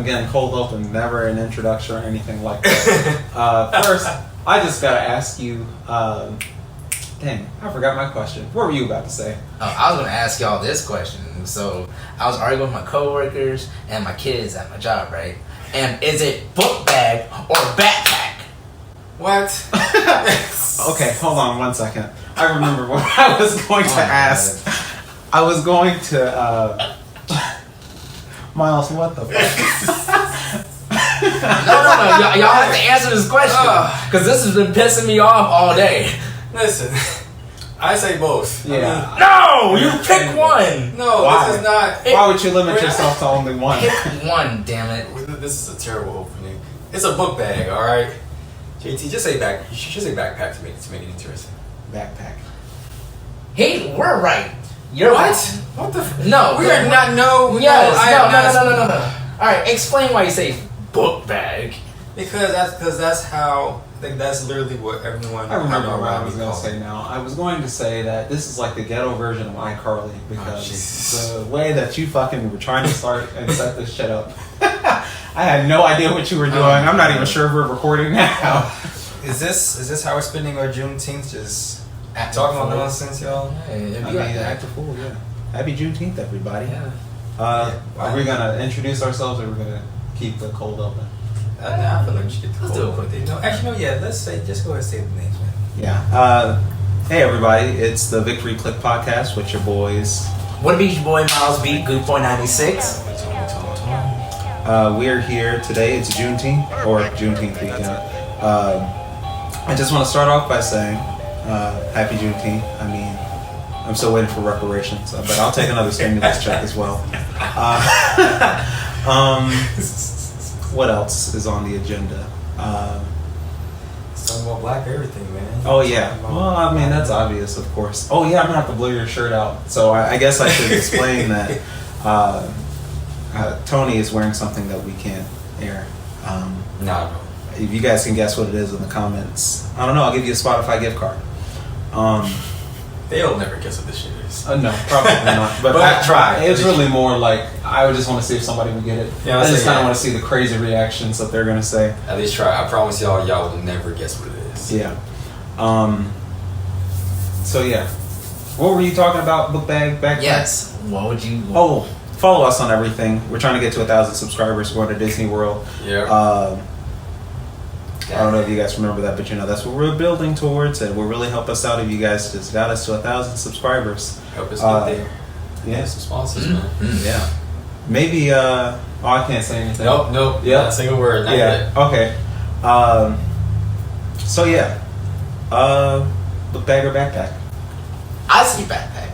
Again, cold open, never an introduction or anything like that. First, I just gotta ask you. Dang, I forgot my question. What were you about to say? I was gonna ask y'all this question. So I was arguing with my coworkers and my kids at my job, right? And is it book bag or backpack? What? Okay, hold on 1 second. I remember what I was going to ask. I was going to, Myles, what the fuck? No. Y'all have to answer this question. Because this has been pissing me off all day. Listen, I say both. Yeah. No! You pick one! No, Why? this is not. Why would you limit yourself to only one? Pick one, damn it. This is a terrible opening. It's a book bag, alright? JT, just say back. You should say backpack to make it interesting. Backpack. Hey, we're right. You're What? right. What the? No. We are not. No. Yes. No. No. Alright, explain why you say book bag. Because that's how. I think that's literally what everyone. I remember what I was going to say now. I was going to say that this is like the ghetto version of iCarly because the way that you fucking were trying to start and set this shit up. I had no idea what you were doing. I'm not even sure if we're recording now. Is this how we're spending our Juneteenth? Just talking about nonsense, y'all? Act a fool, yeah. Happy Juneteenth, everybody. Yeah. Are we going to introduce ourselves or are we going to keep the cold open? I feel like we should get the Let's do it quick. No, actually, no, yeah, let's say, just go ahead and say the names, man. Yeah. Hey, everybody. It's the Victory Clique podcast with your boys. What be your boy Myles 𝐕𝖎𝐿 𝕮𝑔𝐿. We're here today. It's Juneteenth, or Juneteenth weekend. I just want to start off by saying Happy Juneteenth. I mean, I'm still waiting for reparations, but I'll take another stimulus check as well. What else is on the agenda? It's talking about black everything, man. Oh yeah. Well, I mean that's obvious, of course. Oh yeah, I'm gonna have to blur your shirt out. So I guess I should explain that Tony is wearing something that we can't air. No. If you guys can guess what it is in the comments, I don't know. I'll give you a Spotify gift card. They'll never guess what this shit is. No, probably not. But I try. It's really more like I would just want to see if somebody would get it. Yeah, I just kind of want to see the crazy reactions that they're gonna say. At least try. I promise y'all will never guess what it is. Yeah. So yeah, what were you talking about? Book bag, backpack? Yes. What would you? Oh, follow us on everything. We're trying to get to 1,000 subscribers. We're going to Disney World. Yeah. I don't know if you guys remember that, but that's what we're building towards. It will really help us out if you guys just got us to 1,000 subscribers. Help us get there. Yeah. Some sponsors, man. Yeah. Maybe. I can't say anything. Nope. Yeah. Not a single word. Not Yeah. yet. Okay. So yeah. Book bag or backpack? I see backpack.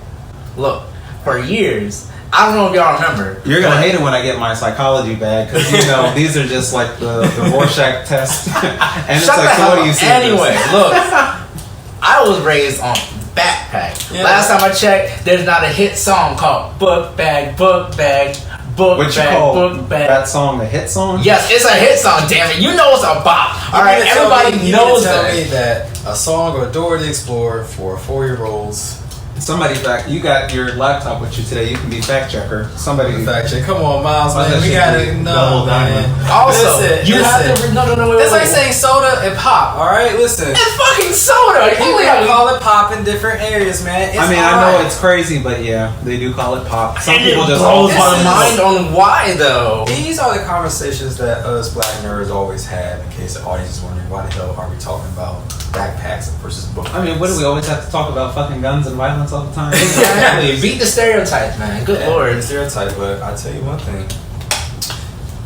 Look, for years, I don't know if y'all remember. You're gonna hate it when I get my psychology bag because these are just like the Rorschach test, and it's like, so what do you see? Anyway, look, I was raised on backpack. Yeah. Last time I checked, there's not a hit song called Book Bag, Book Bag, Book What you Bag, call Book Bag. that song a hit song? Yes, it's a hit song. Damn it, you know it's a bop. All right, everybody knows tell that. me that a song or Dora the Explorer for 4-year-olds. Somebody you got your laptop with you today. You can be fact checker. Somebody Fact check. Come on, Myles, Oh, man. that We should gotta be know, double man. diamond. Also, Listen, you have to no, wait. That's like saying soda and pop. All right, listen. It's fucking soda. People call it pop in different areas, man. It's I mean, all I know right. it's crazy, but yeah, they do call it pop. Some And people it just blows my This is- mind on why though. These are the conversations that us black nerds always have. In case the audience is wondering, why the hell are we talking about backpacks versus book? I mean, what do we always have to talk about? Fucking guns and violence all the time. Exactly. Beat the stereotypes, man. Good lord. The stereotype, but I tell you one thing: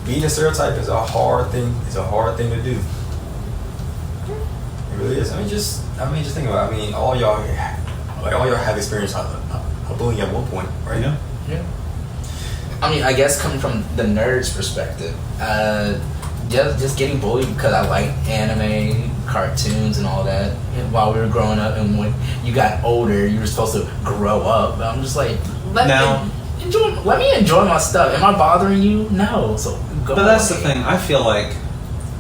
beating a stereotype is a hard thing. It's a hard thing to do. It really is. I mean, just think about it. I mean, all y'all have experienced bullying at one point, right? Yeah. I mean, I guess coming from the nerd's perspective, just getting bullied because I like anime, cartoons, and all that. And while we were growing up, and when you got older, you were supposed to grow up. But I'm just like, let me enjoy my stuff. Am I bothering you? No. So go. But that's the thing. I feel like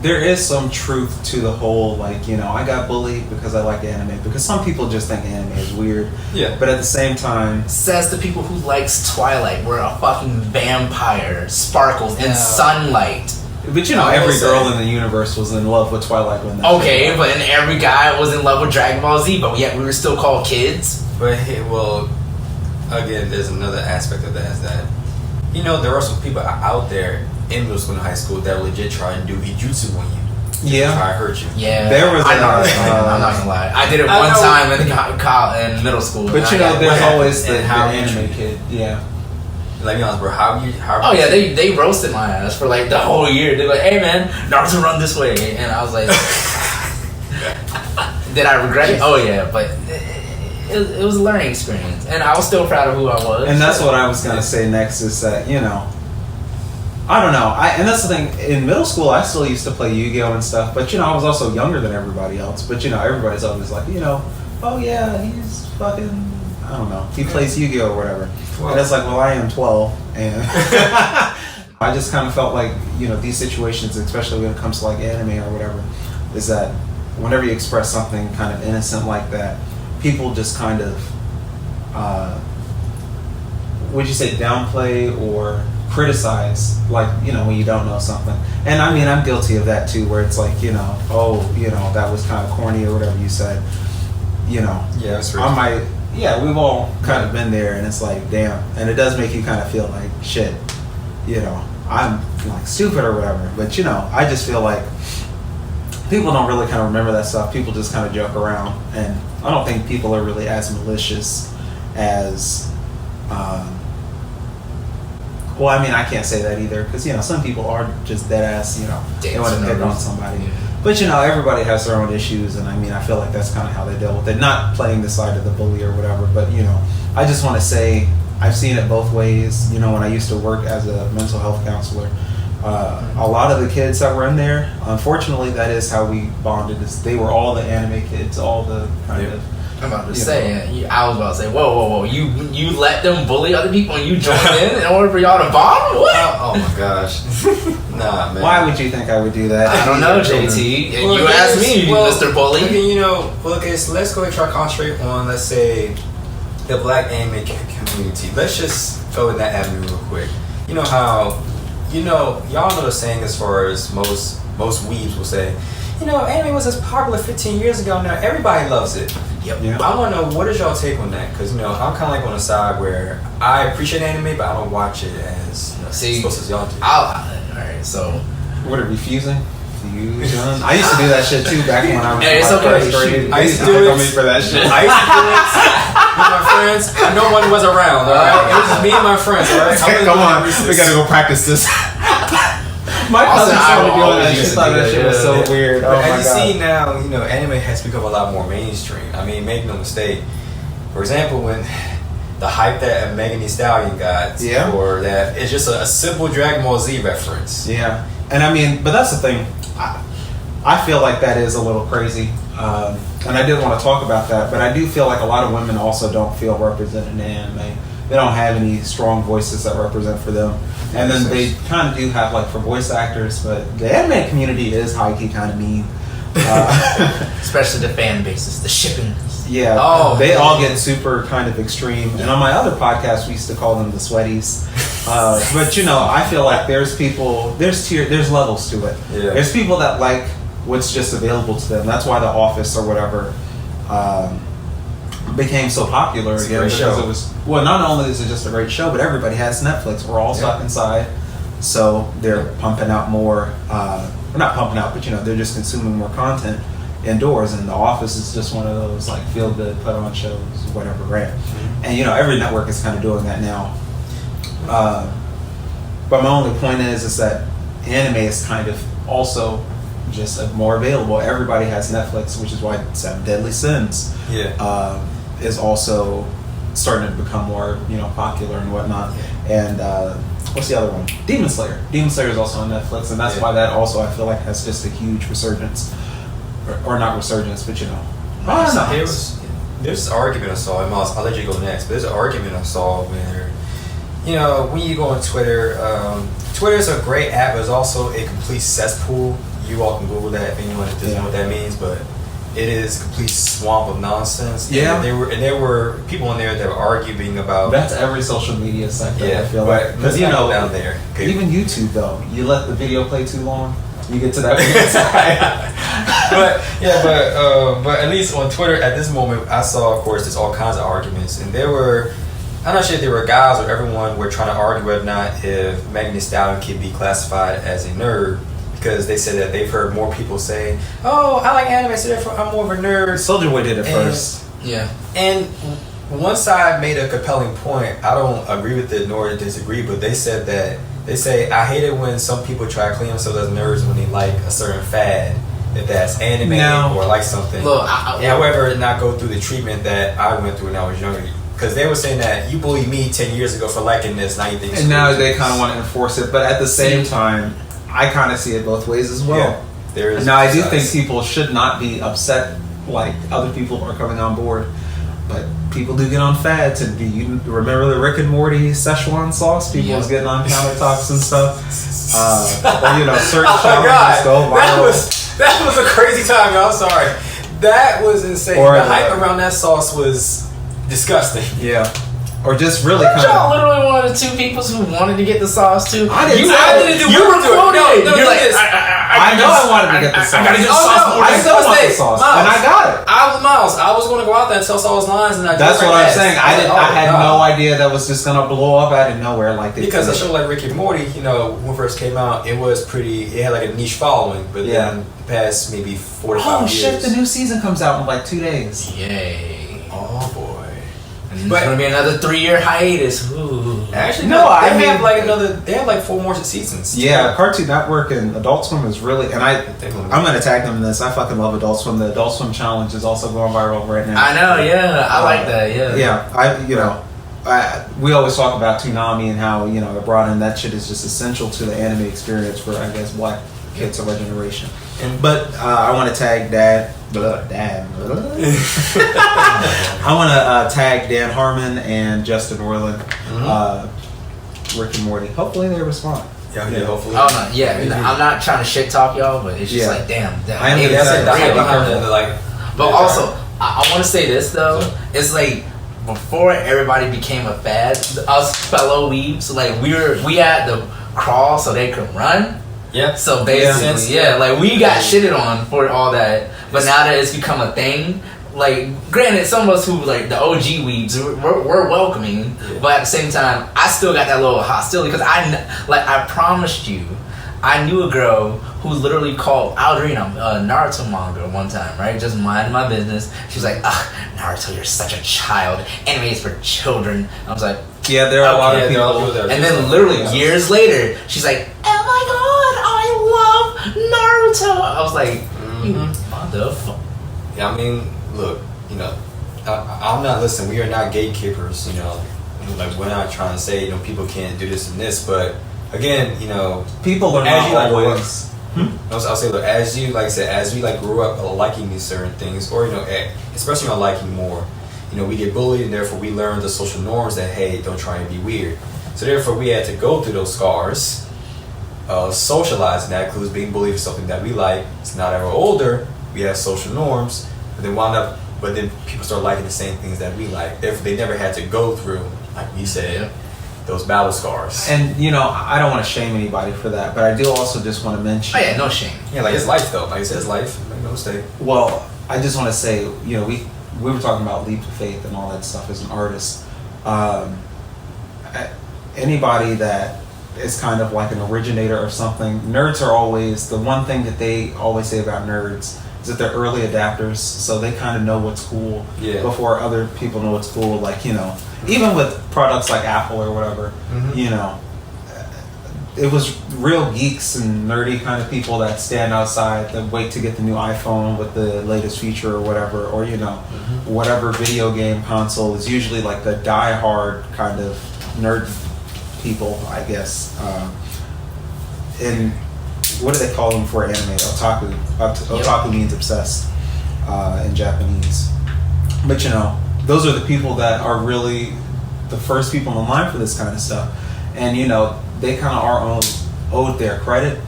there is some truth to the whole, like, you know, I got bullied because I like anime. Because some people just think anime is weird. Yeah. But at the same time... Says the people who likes Twilight, where a fucking vampire sparkles in sunlight. But you know, every girl in the universe was in love with Twilight when that okay, but then every guy was in love with Dragon Ball Z, but yet we were still called kids. But, well, again, there's another aspect of that is that, you know, there are some people out there in middle school and high school that legit try and do ijutsu on you. Yeah. Try to hurt you. Yeah. There was I'm not gonna lie. I did it one time in middle school. But you know, there's always the anime kid. Yeah. Let me honest, bro. How oh yeah, they roasted my ass for like the whole year. They're like, "Hey man, Naruto run this way," and I was like, "Did I regret it?" Oh yeah, but it was a learning experience, and I was still proud of who I was. And that's what I was gonna say next is that, you know, I don't know. And that's the thing. In middle school, I still used to play Yu-Gi-Oh and stuff, but you know, I was also younger than everybody else. But you know, everybody's always like, you know, oh yeah, he's fucking, I don't know, he plays Yu-Gi-Oh or whatever. And it's like, well, I am 12, and I just kind of felt like, you know, these situations, especially when it comes to like anime or whatever, is that whenever you express something kind of innocent like that, people just kind of, would you say, downplay or criticize, like, you know, when you don't know something. And I mean, I'm guilty of that too, where it's like, you know, oh, you know, that was kind of corny or whatever you said, you know. Yeah, that's I might. Yeah, we've all kind of been there, and it's like, damn. And it does make you kind of feel like, shit, you know, I'm like stupid or whatever. But, you know, I just feel like people don't really kind of remember that stuff. People just kind of joke around. And I don't think people are really as malicious as, well, I mean, I can't say that either. Because, you know, some people are just dead ass, you know, they want to pick on somebody. Yeah. But, you know, everybody has their own issues, and I mean, I feel like that's kind of how they deal with it. Not playing the side of the bully or whatever, but, you know, I just want to say I've seen it both ways. You know, when I used to work as a mental health counselor, a lot of the kids that were in there, unfortunately, that is how we bonded. They were all the anime kids, all the kind of... I'm about to say, I was about to say, whoa, you let them bully other people and you joined in order for y'all to bond? What? Oh my gosh. Nah, man. Why would you think I would do that? I don't know, JT. And you asked me, Mr. Bully. You know, okay, so let's go ahead and try to concentrate on, let's say, the black anime community. Let's just go in that avenue real quick. You know how, you know, y'all know the saying as far as most weebs will say, you know, anime was as popular 15 years ago. Now everybody loves it. Yep. Yeah. I want to know, what is y'all take on that? Because, you know, I'm kind of like on the side where I appreciate anime, but I don't watch it as close as y'all do. Alright, so. What, are refusing? John? I used to do that shit too back when I was in okay. first grade. I used to do it for that shit. I used to do it with my friends. No one was around, alright? It was just me and my friends, alright? Come on, we gotta go practice this. My cousin started doing that shit. Thought that shit was so weird. But as you see now, you know, anime has become a lot more mainstream. I mean, make no mistake. For example, when the hype that 𝐕𝖈 𝕻 𝕬𝑔𝐸 got, or that it's just a simple Dragon Ball Z reference. Yeah, and I mean, but that's the thing. I feel like that is a little crazy, and I did want to talk about that. But I do feel like a lot of women also don't feel represented in anime. They don't have any strong voices that represent for them. And then they kind of do have, like, for voice actors, but the anime community is high-key kind of mean. Especially the fan bases, the shipping. Yeah, they all get super kind of extreme. And on my other podcast, we used to call them the sweaties. But, you know, I feel like there's people, there's levels to it. Yeah. There's people that like what's just available to them. That's why The Office or whatever became so popular again, because it was, well, not only is it just a great show, but everybody has Netflix. We're all stuck inside, so they're pumping out more, or not pumping out, but, you know, they're just consuming more content indoors, and The Office is just one of those, like, feel good, put on shows, whatever, right? And, you know, every network is kind of doing that now. But my only point is that anime is kind of also just more available. Everybody has Netflix, which is why 7 Deadly Sins is also starting to become more, you know, popular and whatnot. And what's the other one? Demon Slayer. Demon Slayer is also on Netflix, and that's why that also, I feel like, has just a huge resurgence, or not resurgence, but, you know. There's this argument I saw, and Myles, I'll let you go next, but there's an argument I saw where, you know, when you go on Twitter, Twitter is a great app, but it's also a complete cesspool. you all can Google that if anyone doesn't know what that means, but it is a complete swamp of nonsense. Yeah. And there were people in there that were arguing about. That's every social media sector. Yeah, I feel like, because down there. Okay. Even YouTube though, you let the video play too long, you get to that side. but at least on Twitter at this moment, I saw, of course, there's all kinds of arguments, and there were. I'm not sure if there were guys or everyone were trying to argue whether or not if Megan Thee Stallion can be classified as a nerd, because they said that they've heard more people saying, "Oh, I like anime, so therefore I'm more of a nerd." Soulja Boy did it first. Yeah. And one side made a compelling point. I don't agree with it nor disagree, but they said that I hate it when some people try to claim themselves as nerds when they like a certain fad, if that's anime or like something. Look, however, not go through the treatment that I went through when I was younger. Because they were saying that you bullied me 10 years ago for liking this, now you think. And now they kind of want to enforce it, but at the same time, I kind of see it both ways as well. Yeah, there is. Now I do think people should not be upset like other people are coming on board, but people do get on fads. And do you remember the Rick and Morty Szechuan sauce? People was getting on countertops and stuff. Or certain challenges go viral. That was a crazy time, y'all. Sorry, that was insane. Or the hype around that sauce was disgusting. Yeah. Or just really kind y'all literally one of the two people who wanted to get the sauce too. I didn't. You were quoted. You're like, I know I wanted to get the sauce. I gotta get the sauce. I still want the sauce, and I got it. I was Myles. I was going to go out there and tell Saul's lines, and that's what I'm saying. I had no idea that was just gonna blow up out of nowhere like this. Because a show like Rick and Morty, when it first came out, it was pretty. It had like a niche following, but then past maybe 4 to 5 years. Oh shit! The new season comes out in like 2 days. Yay! Oh boy. It's gonna be another 3-year hiatus. Ooh. Actually, no. They have like 4 more seasons. Yeah, Cartoon Network and Adult Swim is really, and I'm gonna tag them in this. I fucking love Adult Swim. The Adult Swim challenge is also going viral right now. I know, yeah, I like that, yeah. Yeah, we always talk about Toonami and how it brought in that shit is just essential to the anime experience for I guess black kids of our generation. But I want to tag Dad. I want to tag Dan Harmon and Justin Roiland, Rick and Morty. Hopefully they respond. Yeah, hopefully. Oh no, yeah. I'm not trying to shit talk y'all, but it's just like, damn. But also, I want to say this though. It's like before everybody became a fad, us fellow weebs, like we had to crawl so they could run. Yeah. So basically, like we got shitted on for all that, but now that it's become a thing, like granted, some of us who like the OG weebs, we're welcoming, but at the same time, I still got that little hostility because I promised you, I knew a girl who literally called. I was reading a Naruto manga one time, right? Just minding my business. She's like, Naruto, you're such a child. Anime is for children. I was like, yeah, there are a lot of people. And then literally years later, she's like, oh my god, I love Naruto. I was like, you motherfucker. Yeah, I mean, look, I'm not listening. We are not gatekeepers. Like we're not trying to say people can't do this and this, but again, people are as not you always. I'll say, look, as you like I said, as we grew up liking these certain things, or especially liking more, we get bullied, and therefore we learn the social norms that hey, don't try and be weird. So therefore, we had to go through those scars, socializing that includes being bullied for something that we like. So now that we're older, we have social norms, but then people start liking the same things that we like. Therefore, they never had to go through, like you said, those battle scars. And I don't want to shame anybody for that, but I do also just want to mention. Oh yeah, no shame. Yeah, like it's life though. Like I said, it's life. Make no mistake. Well, I just want to say, we were talking about leap of faith and all that stuff as an artist. Anybody that is kind of like an originator or something, nerds are always, the one thing that they always say about nerds is that they're early adapters, so they kind of know what's cool before other people know what's cool. Like, even with products like Apple or whatever, it was real geeks and nerdy kind of people that stand outside that wait to get the new iPhone with the latest feature or whatever, or whatever video game console is usually like the die-hard kind of nerd people, I guess. And what do they call them for anime? Otaku. Otaku means obsessed in Japanese. But those are the people that are really the first people in line for this kind of stuff. And they kind of are owed their credit.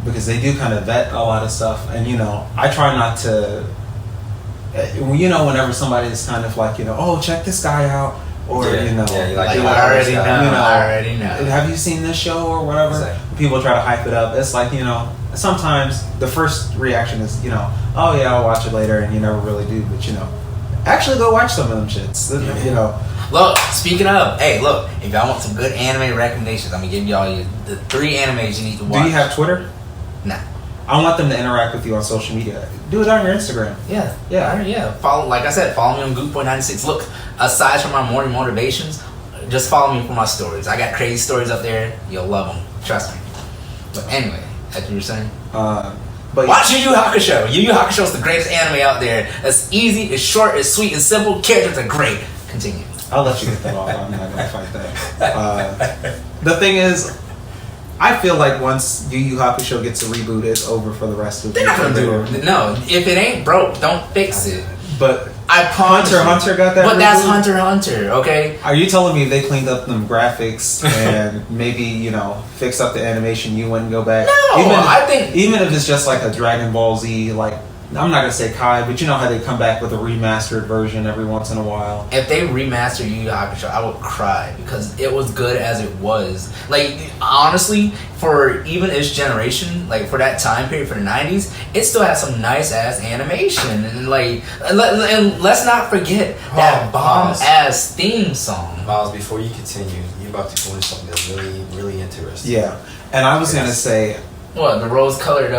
because they do kind of vet a lot of stuff, and I try not to. Whenever somebody's kind of like, oh, check this guy out, or I already know. I already know. Have you seen this show or whatever? Exactly. People try to hype it up. It's like sometimes the first reaction is oh yeah, I'll watch it later, and you never really do. But actually go watch some of them shits. Look, speaking of, hey, look, if y'all want some good anime recommendations, I'm gonna give y'all the 3 animes you need to watch. Do you have Twitter? Nah. I want them to interact with you on social media. Do it on your Instagram. Yeah. Follow, like I said, follow me on 𝐕𝖎𝖈96. Look, aside from my morning motivations, just follow me for my stories. I got crazy stories up there. You'll love them. Trust me. But anyway, that's what you were saying. But watch Yu Yu Hakusho. Yu Yu Hakusho is the greatest anime out there. It's easy, it's short, it's sweet, it's simple. Characters are great. Continue. I'll let you get that off. I'm not gonna fight that. The thing is, I feel like once Yu Yu Hakusho gets a reboot, it's over for the rest of the They're not gonna do it. No, if it ain't broke, don't fix it. But I promise Hunter got that. But reboot? that's Hunter, okay? Are you telling me if they cleaned up them graphics and maybe fixed up the animation, you wouldn't go back? No, I think even if it's just like a Dragon Ball Z, like I'm not gonna say Kai, but you know how they come back with a remastered version every once in a while. If they remaster Yu Yu Hakusho, I would cry because it was good as it was. Like honestly, for even its generation, like for that time period for the 90s, it still has some nice ass animation and let's not forget that bomb ass theme song. Myles, before you continue, you're about to go into something that's really, really interesting. Yeah, and I was gonna say what the rose-colored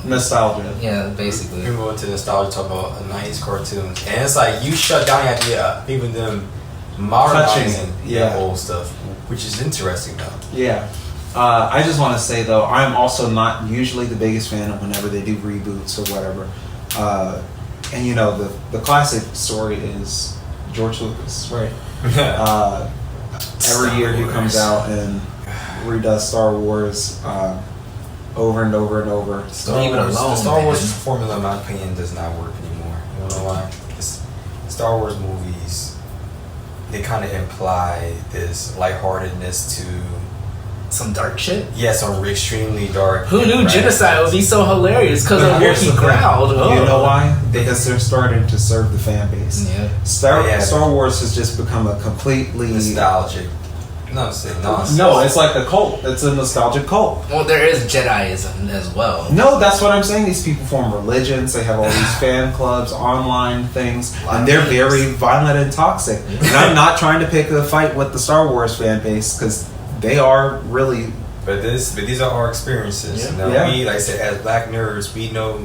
nostalgia. Yeah, basically. We move into nostalgia, talk about 90s cartoons, and it's like you shut down the idea of even them modernizing old stuff, which is interesting though. Yeah. I just want to say though, I'm also not usually the biggest fan of whenever they do reboots or whatever. And the classic story is George Lucas, right? Every year he comes out and redoes Star Wars over and over and over. The Star Wars formula, in my opinion, does not work anymore. You wanna know why? Star Wars movies, they kind of imply this lightheartedness to some dark shit. Yeah, some extremely dark. Who knew genocide would be so hilarious? Because of what he growled. You know why? Because they're starting to serve the fan base. Yeah. Star Wars has just become a completely nostalgic. No, it's like a cult. It's a nostalgic cult. Well, there is Jediism as well. No, that's what I'm saying. These people form religions. They have all these fan clubs, online things, and they're very violent and toxic. And I'm not trying to pick a fight with the Star Wars fan base because they are really. But these are our experiences. Yeah. We, like I said, as black nerds, we know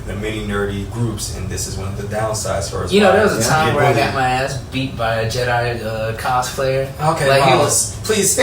the many nerdy groups, and this is one of the downsides for us. There was a time where I got my ass beat by a Jedi cosplayer. Okay, please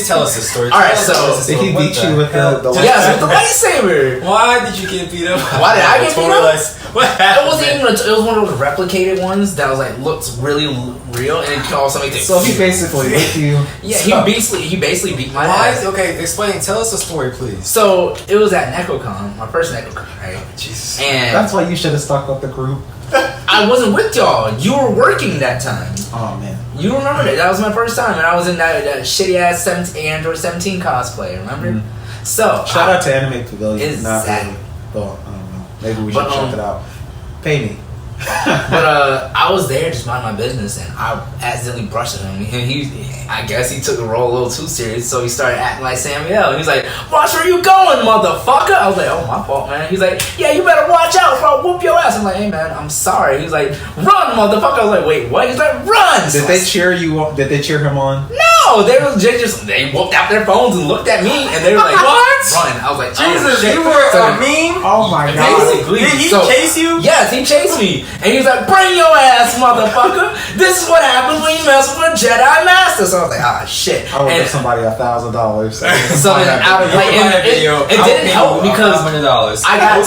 tell us the story. All right, so did he beat you with the yes, with the lightsaber? Why did you get beat up? Why did I get beat up? What happened? It wasn't even. It was one of those replicated ones that was like looks really real, and it caused something. So he basically beat you. Yeah, he basically beat my ass. Okay, explain. Tell us the story, please. So it was at NecoCon, my first NecoCon, right? Jesus. And that's why you should have stuck with the group. I wasn't with y'all. You were working that time. Oh man. You remember that? That was my first time, and I was in that shitty ass Android 17 cosplay. Remember? Mm-hmm. So shout out to Anime Pavilion. Exactly. Not really. Well, I don't know. Maybe we should check it out. Pay me. But I was there just mind my business, and I accidentally brushed him. And I guess he took the role a little too serious, so he started acting like Samuel. And he's like, "Watch where you going, motherfucker!" I was like, "Oh, my fault, man." He's like, "Yeah, you better watch out, or I'll whoop your ass." I'm like, "Hey, man, I'm sorry." He's like, "Run, motherfucker!" I was like, "Wait, what?" He's like, "Run!" Did they cheer you? Did they cheer him on? No, they whooped out their phones and looked at me, and they were like, "What? Run!" I was like, "Jesus, oh, you were a meme." Oh my god! Basically, did he chase you? Yes, he chased me, and he was like, "Bring your ass, motherfucker! This is what happens when you mess with a Jedi Master." So I was like, "Ah, shit!" I would give somebody $1,000. So then out of like, it didn't help because I got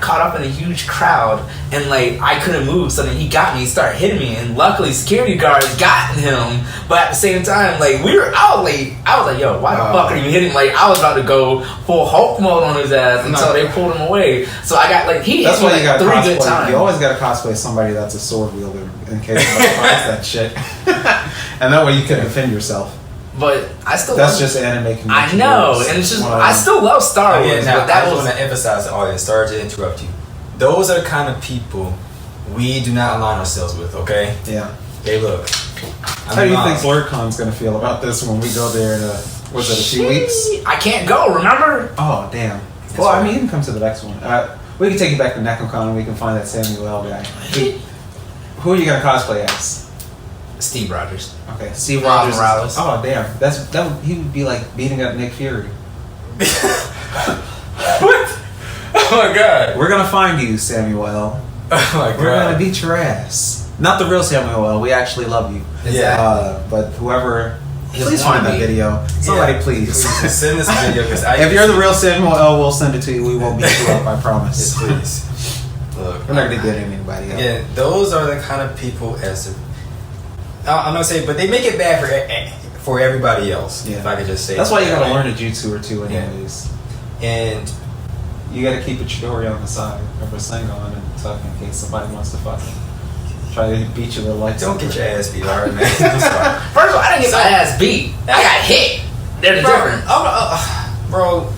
caught up in a huge crowd, and like I couldn't move. So then he got me, he started hitting me, and luckily security guards got him. But at the same time, like I was like, "Yo, why the fuck are you hitting?" Like I was about to go full Hulk mode on his ass until they pulled him away. So I got like he. That's why you got to cosplay. Good times. You always got to cosplay somebody that's a sword wielder in case somebody finds that shit, and that way you can defend yourself. But I still. That's just anime convention. I know, and it's just I still love Star Wars. Again, now, but that I was just want to emphasize the audience. Sorry to interrupt you. Those are the kind of people we do not align ourselves with. Okay. Yeah. Hey, look. How do you think BlurCon's gonna feel about this when we go there in was it a few weeks? I can't go. Remember? Oh damn. That's Well, right. I mean, you can come to the next one. We can take you back to NecoCon and we can find that Samuel L. guy. Who are you gonna cosplay as? Steve Rogers. Okay, Steve Miles Rogers. Morales. Oh damn, he would be like beating up Nick Fury. What? Oh my god. We're gonna find you, Samuel L. Oh my god. We're gonna beat your ass. Not the real Samuel L. We actually love you. Yeah. But whoever, His please find that wannabe. video. Somebody, please. Send this video because If you're the real Samuel L., we'll send it to you. We won't beat you up. I promise. Yes, please. Look, We're not gonna get anybody else. again, those are the kind of people I'm not saying, but they make it bad for everybody else. Yeah. If I could just say That's why you that, gotta right? learn a jutsu or two, anyways. And You gotta keep a chidori on the side of a Sengon and tuck in case somebody wants to fucking try to beat you with a light. don't get your ass beat, alright, man. I'm sorry. First of all, I didn't get my ass beat. I got hit. They're the difference. Bro,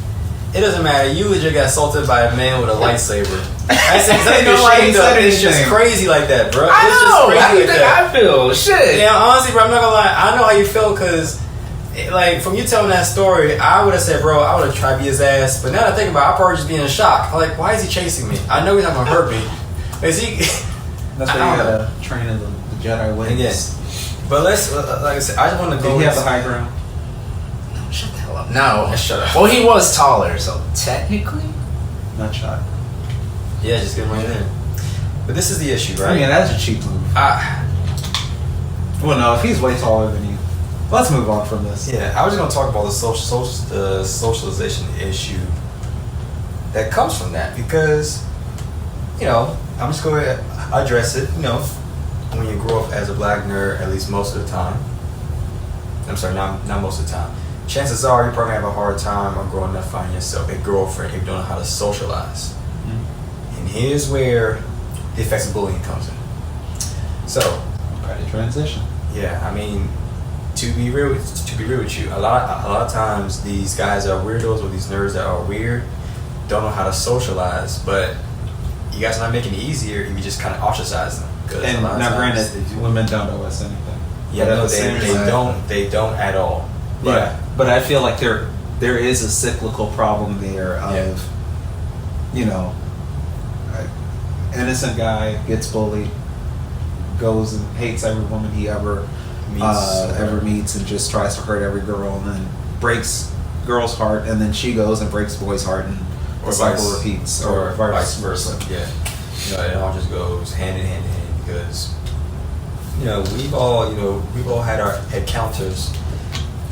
it doesn't matter. You legit got assaulted by a man with a lightsaber. That's exactly No, I ain't ashamed said of. It's just anything. crazy like that, bro. I It's know. just How crazy do you like think that. I feel? Shit. Yeah, honestly, bro, I'm not gonna lie. I know how you feel because, like, from you telling that story, I would have said, bro, I would have tried to beat his ass. But now that I think about it, I'd probably just be in shock. I'm like, why is he chasing me? I know he's not gonna hurt me. Is he? That's why you gotta train in the Jedi ways. Again. But let's, like I said, I just want to Did go. he have the high ground? No, shut the hell up. No. Shut up. Well, he was taller, so technically. Not shot. Yeah, just get him right in. But this is the issue, right? I mean, that's a cheap move. Well, no, if he's way taller than you. Let's move on from this. Yeah, I was just gonna talk about the socialization issue that comes from that because, you know, I'm just going to address it. You know, when you grow up as a black nerd, at least most of the time. I'm sorry, not most of the time. Chances are you're probably gonna have a hard time on growing up finding yourself a girlfriend if you don't know how to socialize. Mm-hmm. And here's where the effects of bullying comes in. So, Try to transition. yeah, I mean, to be real with you, a lot of times these guys that are weirdos or these nerds that are weird don't know how to socialize, but you guys are not making it easier if you just kind of ostracize them. 'Cause a And lot of now, times granted, women don't owe us anything. yeah, But at no, the same time- they don't at all. Yeah, but I feel like there is a cyclical problem there of, you know, an innocent guy gets bullied, goes and hates every woman he ever meets and just tries to hurt every girl and then breaks girl's heart and then she goes and breaks boy's heart and the cycle repeats or vice versa. Yeah, you know, it all just goes hand in hand because you know we've all had our encounters.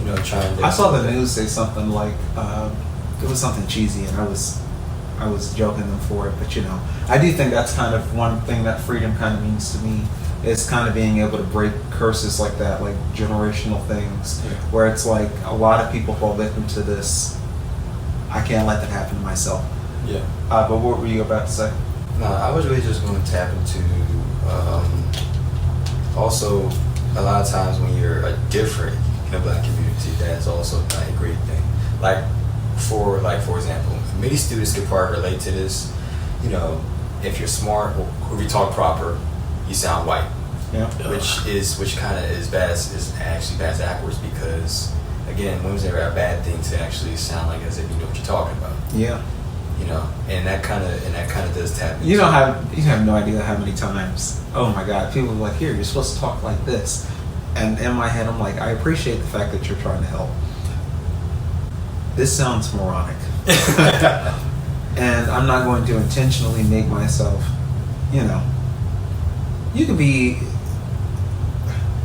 You know, trying to. I saw the news say something like it was something cheesy, and I was joking them for it. But you know, I do think that's kind of one thing that freedom kind of means to me is kind of being able to break curses like that, like generational things, where it's like a lot of people fall victim to this. I can't let that happen to myself. Yeah. But what were you about to say? No, I was really just going to tap into also a lot of times when you're different in the black community, that's also not a great thing. For example, many students could probably relate to this. You know, if you're smart or if you talk proper, you sound white. Yeah. Which kind of is actually bad backwards because again, women's never a bad thing to actually sound like as if you know what you're talking about. Yeah. You know, and that kind of does tap into. You have no idea how many times. Oh my God, people are like, here, you're supposed to talk like this, and in my head, I'm like, I appreciate the fact that you're trying to help. This sounds moronic, and I'm not going to intentionally make myself, you know. You can be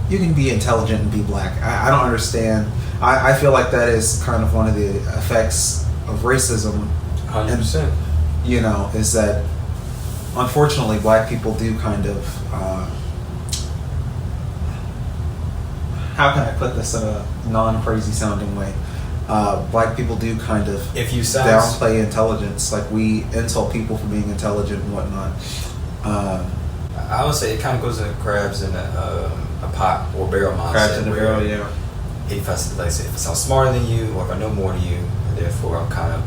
intelligent and be black. I don't understand. I feel like that is kind of one of the effects of racism. 100%. You know, is that unfortunately black people do kind of how can I put this in a non-crazy sounding way? Black people do kind of If you sound downplay intelligence, like we insult people for being intelligent and whatnot. I would say it kind of goes into crabs in a pot or barrel mindset. Crabs in the barrel, yeah. if I sound smarter than you, or if I know more than you, and therefore I'm kind of,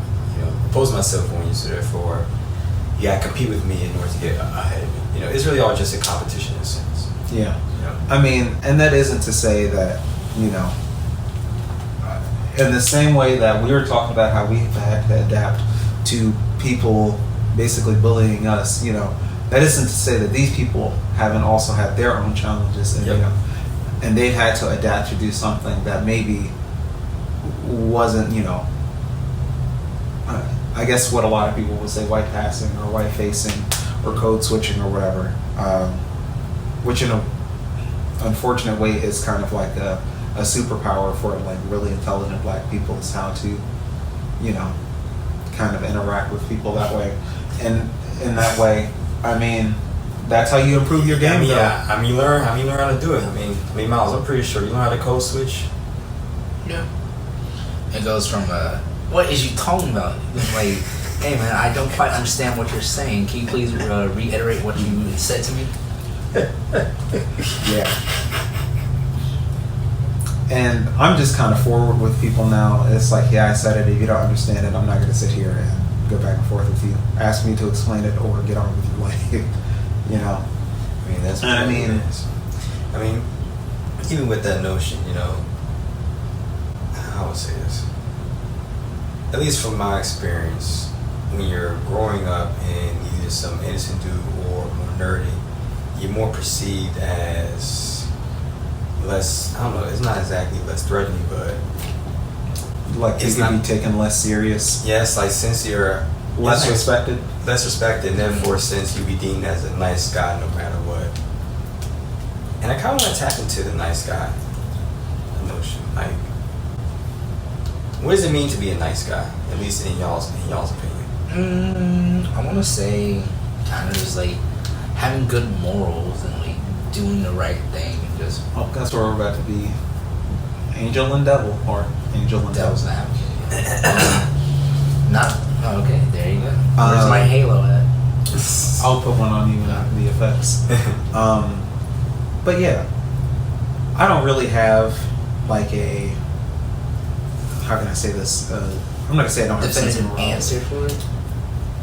impose myself on you, so therefore you gotta compete with me in order to get ahead of me. It's really all just a competition in a sense. Yeah. I mean, and that isn't to say that, in the same way that we were talking about how we've had to adapt to people basically bullying us, that isn't to say that these people haven't also had their own challenges, and and they've had to adapt to do something that maybe wasn't, I guess what a lot of people would say white passing or white facing or code switching or whatever, which in a unfortunate way is kind of like a superpower for like really intelligent black people, is how to, kind of interact with people that way. And in that way, I mean, that's how you improve your game. You learn how to do it. I mean, Myles, I'm pretty sure you learn how to code switch. Yeah. It goes from what is you talking about? Like, hey man, I don't quite understand what you're saying. Can you please reiterate what you said to me? Yeah. And I'm just kind of forward with people now. It's like, yeah, I said it. If you don't understand it, I'm not going to sit here and go back and forth with you. Ask me to explain it or get on with your life. I mean, that's what I mean, it is. I mean, even with that notion, how would I say this? At least from my experience, when you're growing up in either some innocent dude or more nerdy, you're more perceived as less, I don't know, it's not exactly less threatening, but like you can be taken less serious. Yes, like since you're less respected, and therefore since you be deemed as a nice guy no matter what. And I kind of want to tap into the nice guy notion. Like, what does it mean to be a nice guy? At least in y'all's opinion. I want to say kind of just like having good morals and like doing the right thing. Just that's where we're about to be. Angel and devil, or angel and devil's devil. Not okay. There you go. Where's my halo at? I'll put one on you after the effects. But yeah, I don't really have like a, how can I say this? I'm not gonna say I don't have a sense of morality. Answer for it.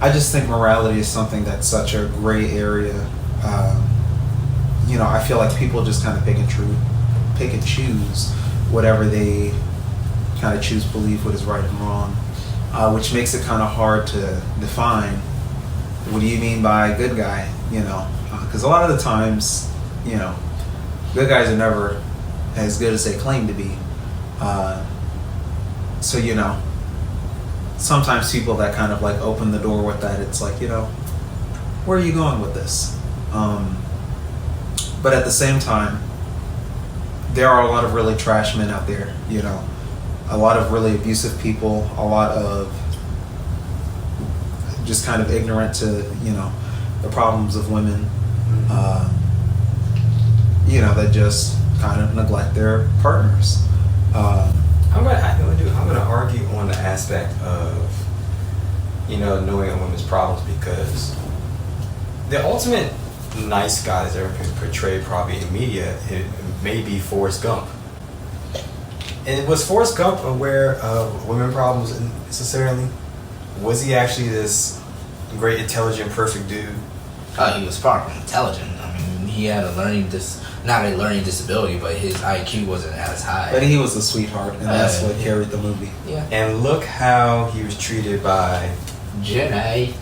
I just think morality is something that's such a gray area. I feel like people just kind of pick and choose whatever they kind of choose to believe what is right and wrong, which makes it kind of hard to define. What do you mean by good guy? Because a lot of the times, good guys are never as good as they claim to be. So sometimes people that kind of like open the door with that, it's like, where are you going with this? But at the same time, there are a lot of really trash men out there, a lot of really abusive people, a lot of just kind of ignorant to, the problems of women, that just kind of neglect their partners. I'm gonna argue on the aspect of, knowing a woman's problems, because the ultimate nice guy that's ever been portrayed probably in media, it may be Forrest Gump. And was Forrest Gump aware of women problems necessarily? Was he actually this great, intelligent, perfect dude? He was far from intelligent. I mean, he had not a learning disability, but his IQ wasn't as high. But he was a sweetheart, and that's what carried the movie. Yeah. And look how he was treated by Jenny.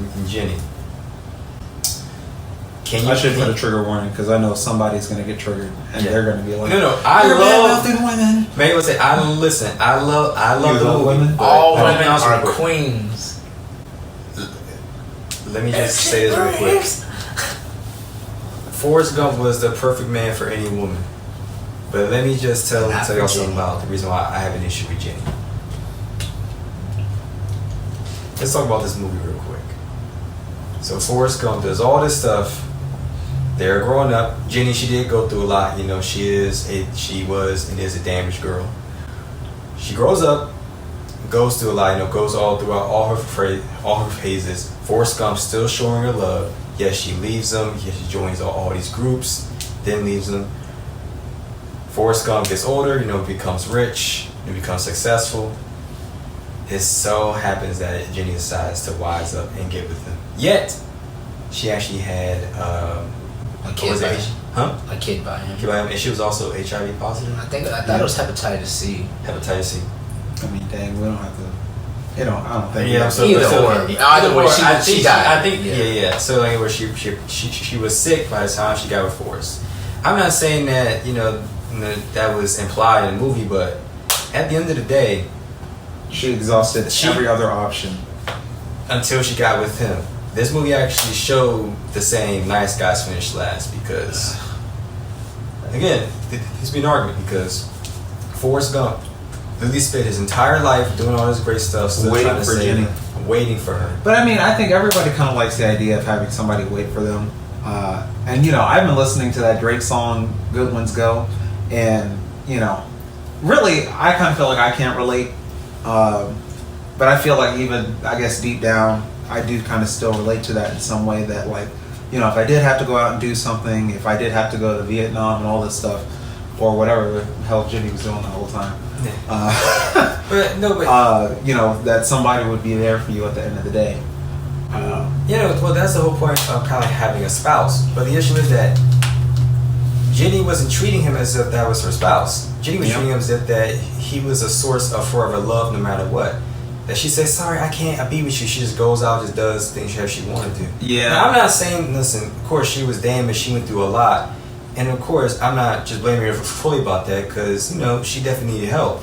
I should put a trigger warning, because I know somebody's going to get triggered, and they're going to be like, "No, I love women." Maybe we'll say, "I love the movie." Women? All women are queens. Let me just say this real quick. Forrest Gump was the perfect man for any woman. But let me just tell y'all something about the reason why I have an issue with Jenny. Let's talk about this movie real quick. So Forrest Gump does all this stuff. They're growing up. Jenny, she did go through a lot. She was and is a damaged girl. She grows up, goes through a lot. Goes all throughout all her phases. Forrest Gump still showing her love. Yes, she leaves him. Yes, she joins all these groups, then leaves them. Forrest Gump gets older, becomes rich, becomes successful. It so happens that Jenny decides to wise up and get with him. Yet, she actually had a kid by him. A kid by him. And she was also HIV positive. I thought it was hepatitis C. Hepatitis C. I mean, dang, we don't have to. I don't think. Yeah, either way, she died. I think. Yeah. So like, where she was sick by the time she got with Forrest. I'm not saying that that was implied in the movie, but at the end of the day, she exhausted every other option until she got with him. This movie actually showed the saying "nice guys finish last" because, again, there's been an argument because Forrest Gump literally spent his entire life doing all this great stuff, still waiting for Jenny, waiting for her. But I mean, I think everybody kind of likes the idea of having somebody wait for them. And I've been listening to that Drake song "Good Ones Go," and really, I kind of feel like I can't relate. But I feel like even, I guess, deep down, I do kind of still relate to that in some way that, like, if I did have to go out and do something, if I did have to go to Vietnam and all this stuff, or whatever the hell Jimmy was doing the whole time, that somebody would be there for you at the end of the day. Well, that's the whole point of kind of like having a spouse. But the issue is that Jenny wasn't treating him as if that was her spouse. Jenny was treating him as if that he was a source of forever love no matter what. That she says, sorry, I can't be with you. She just goes out, just does things she wanted to. Yeah. Now, I'm not saying, listen, of course she was damaged, she went through a lot. And of course, I'm not just blaming her fully about that because, she definitely needed help.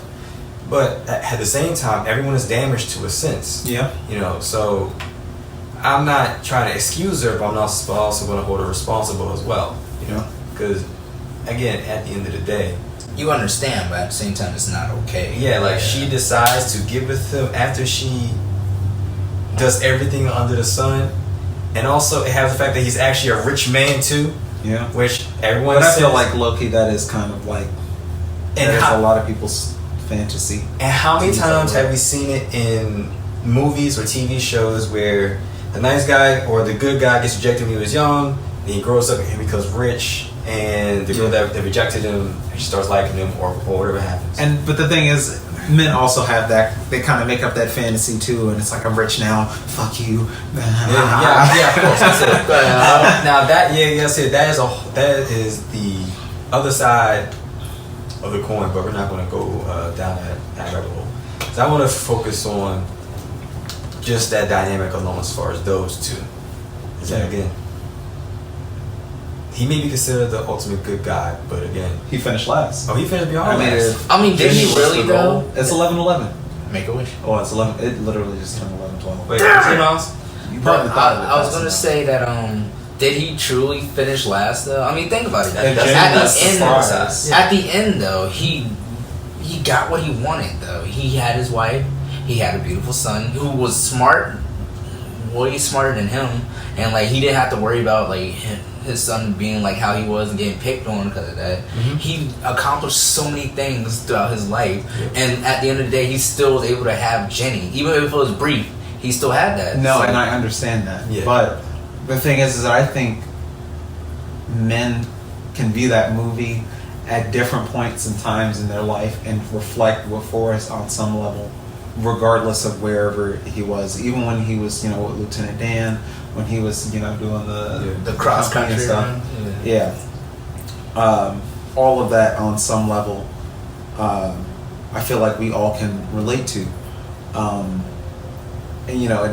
But at the same time, everyone is damaged to a sense. Yeah. So I'm not trying to excuse her, but I'm also going to hold her responsible as well. Because, again, at the end of the day, you understand, but at the same time, it's not okay. Yeah, like she decides to get with him after she does everything under the sun, and also it has the fact that he's actually a rich man too. Yeah, which everyone. But I feel like low-key that is kind of like, and it's a lot of people's fantasy. And how many times have we seen it in movies or TV shows where the nice guy or the good guy gets rejected when he was young, and he grows up and he becomes rich, and the girl that rejected him, she starts liking him, or whatever happens. But the thing is, men also have that. They kind of make up that fantasy too, and it's like, I'm rich now. Fuck you. Yeah, of course. Now that that is the other side of the coin, but we're not going to go down that rabbit hole. So I want to focus on just that dynamic alone as far as those two. Is that again? He may be considered the ultimate good guy, but again, he finished last. Oh, he finished beyond last. I mean, did he really though? It's 11-11. Make a wish. Oh, it's 11. It literally just turned 11-12. Wait, Myles? You probably thought of it. I was gonna say that. Did he truly finish last though? I mean, think about it. At the end, though, he got what he wanted. Though he had his wife, he had a beautiful son who was smart, way smarter than him, and like he didn't have to worry about like his son being like how he was and getting picked on because of that. Mm-hmm. He accomplished so many things throughout his life, and at the end of the day, he still was able to have Jenny, even if it was brief. He still had that. No, and I understand that, but the thing is that I think men can view that movie at different points and times in their life and reflect with Forrest on some level, regardless of wherever he was. Even when he was, with Lieutenant Dan, when he was, doing the cross country stuff. All of that on some level, I feel like we all can relate to. And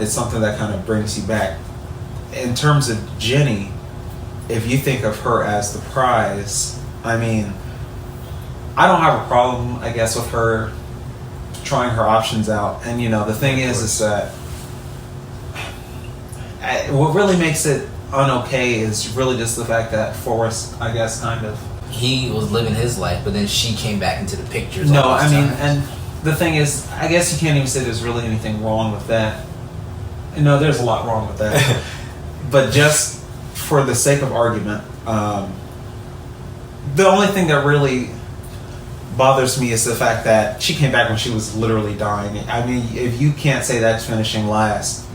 it's something that kind of brings you back. In terms of Jenny, if you think of her as the prize, I mean, I don't have a problem, I guess, with her trying her options out. And the thing is that what really makes it unokay is really just the fact that Forrest, I guess, kind of, he was living his life, but then she came back into the pictures. No, I mean, and the thing is, I guess you can't even say there's really anything wrong with that. No, there's a lot wrong with that. But just for the sake of argument, the only thing that really bothers me is the fact that she came back when she was literally dying. I mean, if you can't say that's finishing last,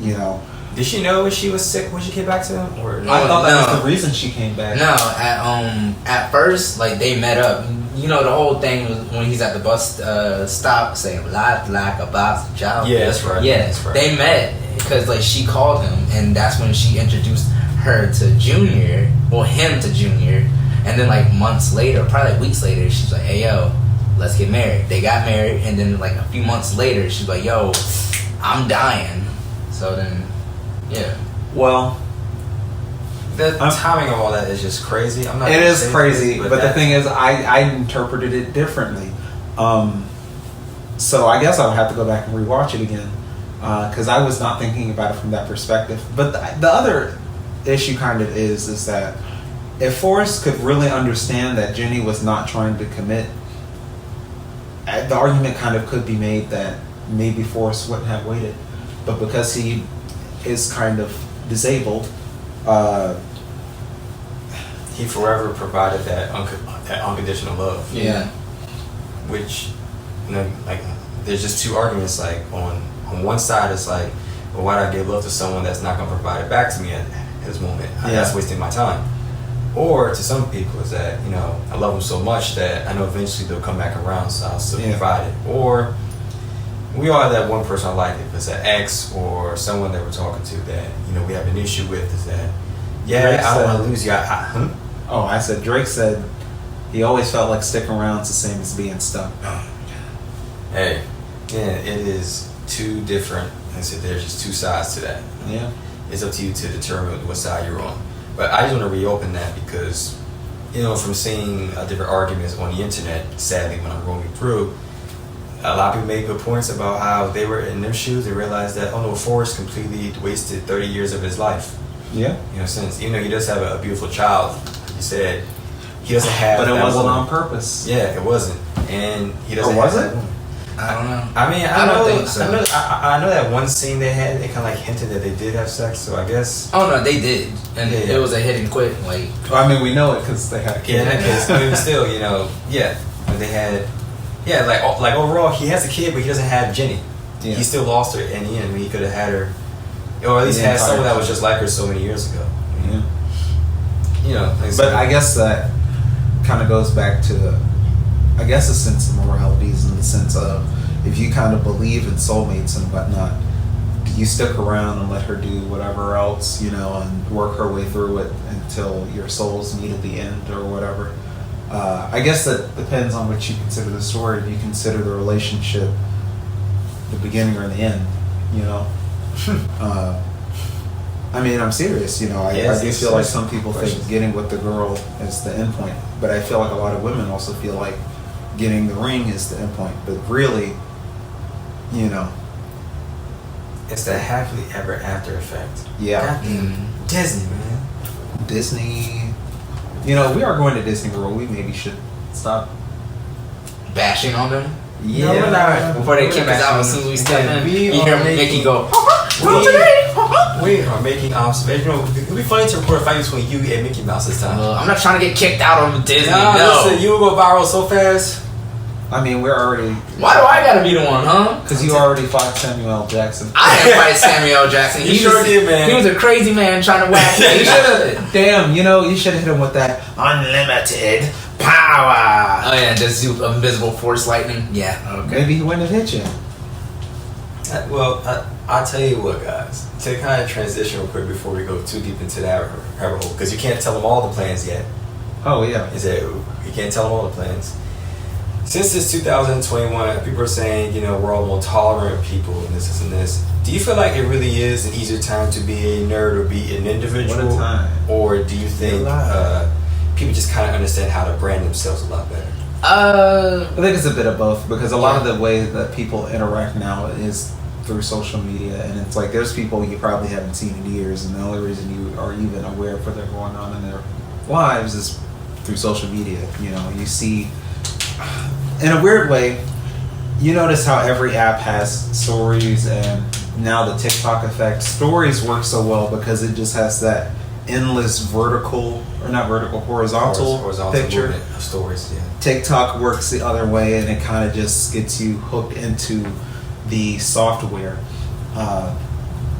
Did she know she was sick when she came back to him? Or I thought that was the reason she came back. No, at first, like, they met up. You know, the whole thing was when he's at the bus stop saying "𝐓𝐴 𝐵𝐴 𝐵𝐴." Yeah, that's right. Yeah, that's right. They met because like she called him, and that's when she introduced her to Junior. Well, him to Junior, and then like months later, probably like weeks later, she's like, "Hey, yo, let's get married." They got married, and then like a few months later, she's like, "Yo, I'm dying." So then, yeah. Well, the timing of all that is just crazy. I'm not. It is crazy, this, but the thing is, I interpreted it differently. So I guess I would have to go back and rewatch it again because I was not thinking about it from that perspective. But the other issue kind of is that if Forrest could really understand that Jenny was not trying to commit, the argument kind of could be made that maybe Forrest wouldn't have waited, but because he is kind of disabled. He forever provided that unconditional love. Yeah. Which, you know, like, there's just two arguments. Like, on one side, it's like, well, why would I give love to someone that's not going to provide it back to me at this moment? That's wasting my time. Or to some people, is that, you know, I love them so much that I know eventually they'll come back around, so I'll still provide it. Or we all have that one person I like. If it's an ex or someone that we're talking to that, you know, we have an issue with, is that, I don't want to lose you. I said Drake said he always felt like sticking around is the same as being stuck. Hey, yeah, it is two different. I said there's just two sides to that. Yeah, it's up to you to determine what side you're on. But I just want to reopen that because, you know, from seeing different arguments on the internet, sadly, when I'm going through, a lot of people made good points about how they were in their shoes and realized that, oh no, Forrest completely wasted 30 years of his life. Yeah. You know, since, you know, he does have a beautiful child, like you said, he doesn't have. But it wasn't woman. On purpose. Yeah, it wasn't. And he doesn't. Or was have it? That woman. I don't know. I mean, I don't think so. I know that one scene they had, they kind of like hinted that they did have sex, so I guess. Oh no, they did, and it was a hit and quit. Like, I mean, we know it because they had a kid. Yeah, in that case, I mean, still, you know, but they had, like overall, he has a kid, but he doesn't have Jenny. Yeah. He still lost her in the end. I mean, he could have had her, or at least had someone that was just like her so many years ago. Yeah. You know, but I guess that kind of goes back to, I guess, a sense of moralities in the sense of, if you kind of believe in soulmates and whatnot, do you stick around and let her do whatever else, you know, and work her way through it until your souls meet at the end or whatever? I guess that depends on what you consider the story. Do you consider the relationship the beginning or the end, you know? I mean, I'm serious, you know. I do feel like some people think getting with the girl is the end point, but I feel like a lot of women also feel like getting the ring is the end point, but really, you know, it's the happily ever after effect. Yeah. Disney, man. Disney. You know, we are going to Disney World. We maybe should stop bashing on them. Yeah. No, we're not. Before they kick us out, as soon as we step in, you hear Mickey go. We are making observations. You know, it would be funny to record a fight between you and Mickey Mouse this time. I'm not trying to get kicked out of Disney. Listen, you will go viral so fast. I mean, we're already. Why do I gotta be the one, huh? Because you already fought Samuel L. Jackson. I didn't fight Samuel L. Jackson. He sure did, man. He was a crazy man trying to whack me. You should have. Damn, you know, you should have hit him with that unlimited power. Oh yeah, just do invisible force lightning. Yeah. Okay. Maybe he wouldn't have hit you. I'll tell you what, guys. To kind of transition real quick before we go too deep into that rabbit hole, because you can't tell them all the plans yet. Oh yeah. Is that you can't tell them all the plans. Since it's 2021, people are saying, you know, we're all more tolerant people and this and this. Do you feel like it really is an easier time to be a nerd or be an individual? What a time. Or do you think people just kind of understand how to brand themselves a lot better? I think it's a bit of both, because a lot of the way that people interact now is through social media, and it's like there's people you probably haven't seen in years, and the only reason you are even aware of what they're going on in their lives is through social media. You know, you see, in a weird way, you notice how every app has stories, and now the TikTok effect. Stories work so well because it just has that endless horizontal picture. Of stories, yeah. TikTok works the other way, and it kind of just gets you hooked into the software,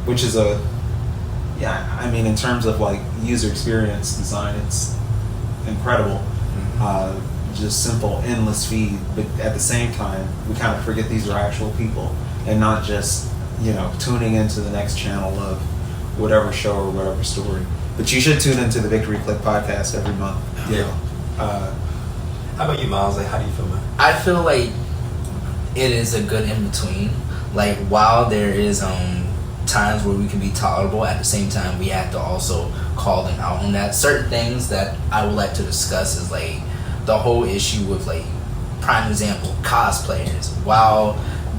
which is a yeah, I mean, in terms of like user experience design, it's incredible. Just simple, endless feed, but at the same time, we kind of forget these are actual people and not just, you know, tuning into the next channel of whatever show or whatever story. But you should tune into the Victory Clique podcast every month. You know. How about you, Myles? Like, how do you feel about it? I feel like it is a good in between. Like, while there is times where we can be tolerable, at the same time we have to also call them out on that. Certain things that I would like to discuss is like the whole issue with, like, prime example, cosplayers. While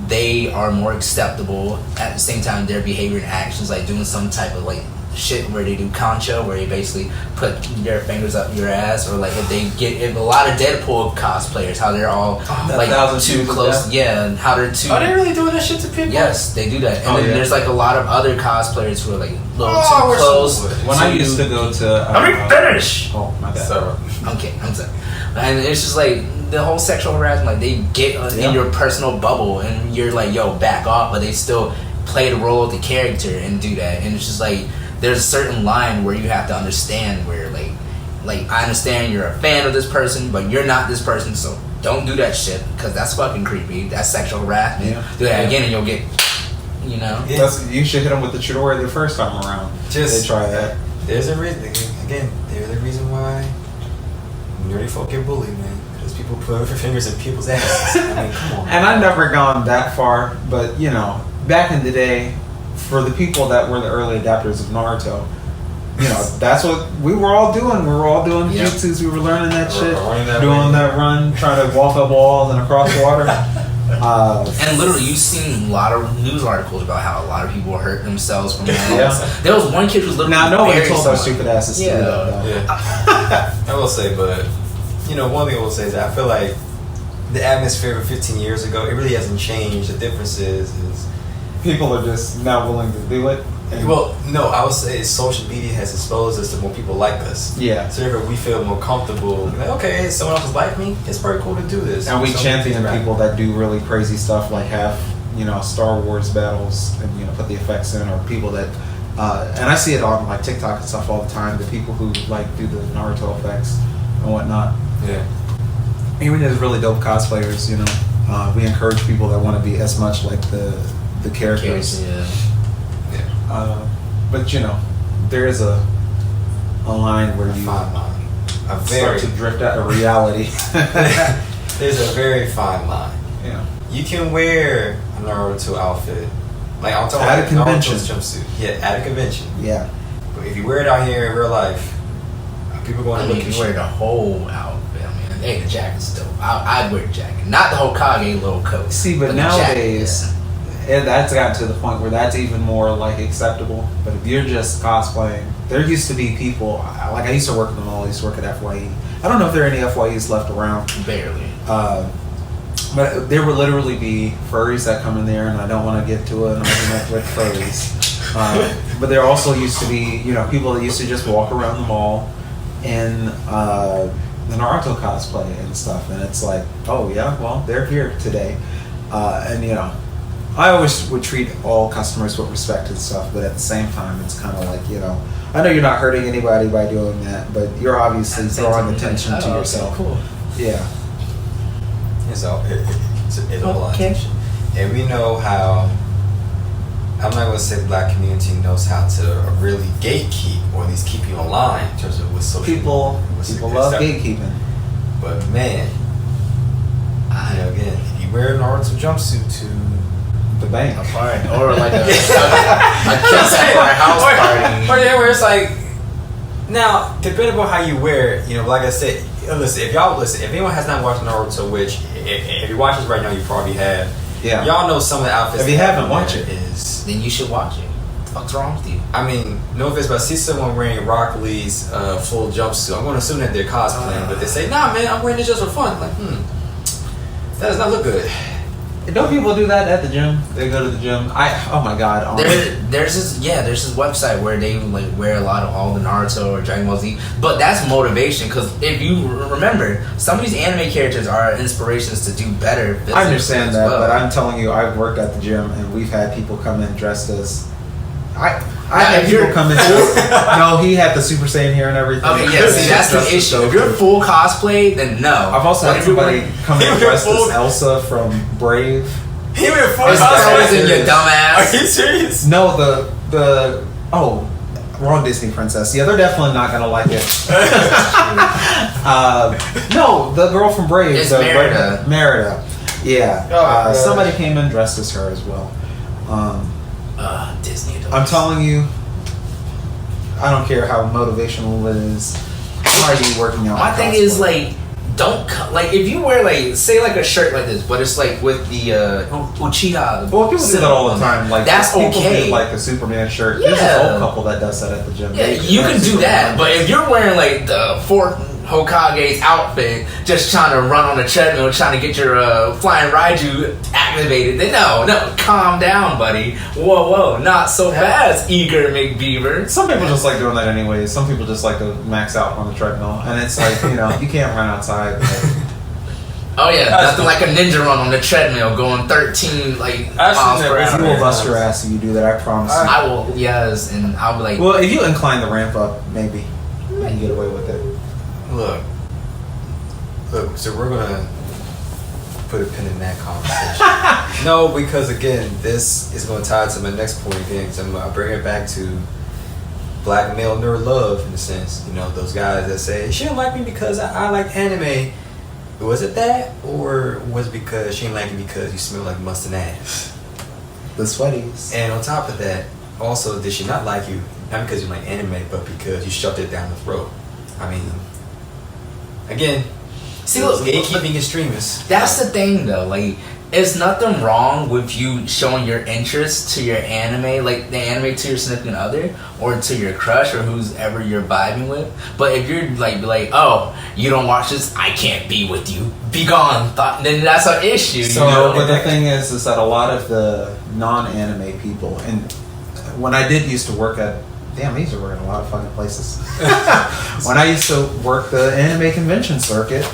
they are more acceptable, at the same time their behavior and actions, like doing some type of like shit where they do concha, where they basically put their fingers up your ass, or like if a lot of Deadpool cosplayers, how they're all like too close, and how they're too. Are they really doing that shit to people? Yes, they do that, and then there's like a lot of other cosplayers who are like a little too close. When I used to go to, let me finish. Oh my bad. So, okay, I'm sorry, and it's just like the whole sexual harassment. Like they get in your personal bubble, and you're like, yo, back off, but they still play the role of the character and do that, and it's just like. There's a certain line where you have to understand where like I understand you're a fan of this person, but you're not this person, so don't do that shit, because that's fucking creepy. That's sexual harassment. Do that again and you'll get, you know. You should hit them with the Chidori the first time around. Just they try that. There's a reason. Again, there's a reason why nerdy folk get bullied, man. Because people put their fingers in people's asses. I mean, come on. And I've never gone that far, but you know, back in the day. For the people that were the early adapters of Naruto, you know, that's what we were all doing. We were all doing jutsus. We were learning that shit, doing that run, trying to walk up walls and across water. And literally, you've seen a lot of news articles about how a lot of people hurt themselves from that. There was one kid who was literally now nobody told our stupid asses to do that. I will say, but you know, one thing I will say is that I feel like the atmosphere of 15 years ago, it really hasn't changed. The difference is people are just now willing to do it. Well, no, I would say social media has exposed us to more people like us. Yeah. So therefore we feel more comfortable. Like, okay, someone else is like me. It's pretty cool to do this. And we champion people that do really crazy stuff, like have, you know, Star Wars battles and, you know, put the effects in, or people that, and I see it on like TikTok and stuff all the time, the people who like do the Naruto effects and whatnot. Yeah. Even as really dope cosplayers, you know, we encourage people that want to be as much like the characters. But you know, there is a line where you start to drift out of reality. There's a very fine line. Yeah. You can wear a Naruto outfit, like I'm talking at a convention, Naruto's jumpsuit. Yeah, at a convention. Yeah. But if you wear it out here in real life, people going to look at you. Wear the whole outfit. I mean, hey, the jacket's dope. I'd wear a jacket, not the Hokage little coat. See, but nowadays. That's gotten to the point where that's even more like acceptable. But if you're just cosplaying, there used to be people like I used to work in the mall. I used to work at FYE. I don't know if there are any FYEs left around. Barely. But there would literally be furries that come in there, and I don't want to get to an argument with furries. But there also used to be, you know, people that used to just walk around the mall in the Naruto cosplay and stuff, and it's like, oh yeah, well they're here today, and you know. I always would treat all customers with respect and stuff, but at the same time, it's kind of like, you know, I know you're not hurting anybody by doing that, but you're obviously drawing attention to yourself. Cool. Yeah. It's a whole lot of attention. And we know how, I'm not going to say the black community knows how to really gatekeep, or at least keep you online in terms of with social people love gatekeeping. But man, you know, again, if you wear a Naruto jumpsuit to the bank, or like a kiss at my house party, or yeah, where it's like, now depending on how you wear it, you know, like I said, listen, if anyone has not watched Naruto, which if you watch this right now, you probably have. Yeah. Y'all know some of the outfits. If you haven't watched it, then you should watch it. What's wrong with you? I mean, no offense, but I see someone wearing Rock Lee's full jumpsuit. I'm going to assume that they're cosplaying, but they say, nah, man, I'm wearing this just for fun. Like, that does not look good. Don't people do that at the gym? They go to the gym. Oh my god. There's this website where they like wear a lot of all the Naruto or Dragon Ball Z, but that's motivation, because if you remember, some of these anime characters are inspirations to do better. I understand that, but I'm telling you, I've worked at the gym and we've had people come in dressed as I had people come in. No, he had the Super Saiyan hair and everything. Okay, yeah, see, that's the issue. If you're full cosplay, then no. I've also had somebody come in dressed as 𝐓𝐿SA from Brave. He went full cosplay, you dumbass. Are you serious? No, wrong Disney princess. Yeah, they're definitely not gonna like it. No, the girl from Brave. It's Merida. Merida. Yeah. Somebody came in dressed as her as well. Disney. I'm telling you, I don't care how motivational it is. Why are you working out? My thing is like, if you wear say a shirt like this, but it's like with the 𝐓𝐡𝐞. Well, people do that all the time. Like that's people okay. do like a Superman shirt. Yeah. There's an old couple that does that at the gym. Yeah, you can do that. But if you're wearing like the fourth Hokage's outfit, just trying to run on the treadmill, trying to get your flying 𝐕𝖈𝖙 activated, then no, calm down, buddy. Whoa, not so fast, 𝐕𝐴𝐺 Some people just like doing that anyway. Some people just like to max out on the treadmill, and it's like you can't run outside. Oh yeah, nothing like a ninja run on the treadmill, going 13 miles per hour. You will bust your ass if you do that. I promise. I will, yes, and I'll be like. Well, if you incline the ramp up, maybe you can get away with it. Look. So we're gonna put a pin in that conversation. No, because again, this is gonna tie to my next point again. So I bring it back to black male nerd love in a sense. Those guys that say she don't like me because I like anime. Was it that, or was it because she didn't like you because you smell like mustard ass? The sweaties. And on top of that, also, did she not like you not because you like anime, but because you shoved it down the throat? I mean, again, see, look, gatekeeping extremists. That's the thing, though. Like, there's nothing wrong with you showing your interest to your anime, like the anime to your significant other or to your crush or who's ever you're vibing with. But if you're like, oh, you don't watch this, I can't be with you. Be gone. Then that's an issue. So, but the thing is that a lot of the non-anime people, and when I did used to work at, damn, I used to work in a lot of fucking places. When I used to work the anime convention circuit,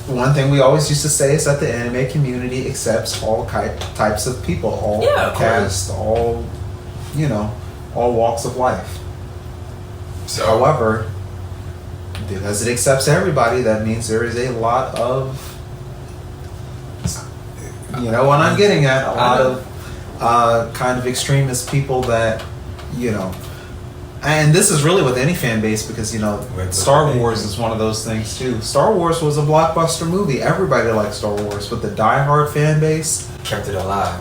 one thing we always used to say is that the anime community accepts all types of people, all castes, all walks of life. So, however, because it accepts everybody, that means there is a lot of, what I'm getting at, a lot of kind of extremist people that, and this is really with any fan base because, Star Wars is one of those things too. Star Wars was a blockbuster movie. Everybody liked Star Wars, but the diehard fan base kept it alive.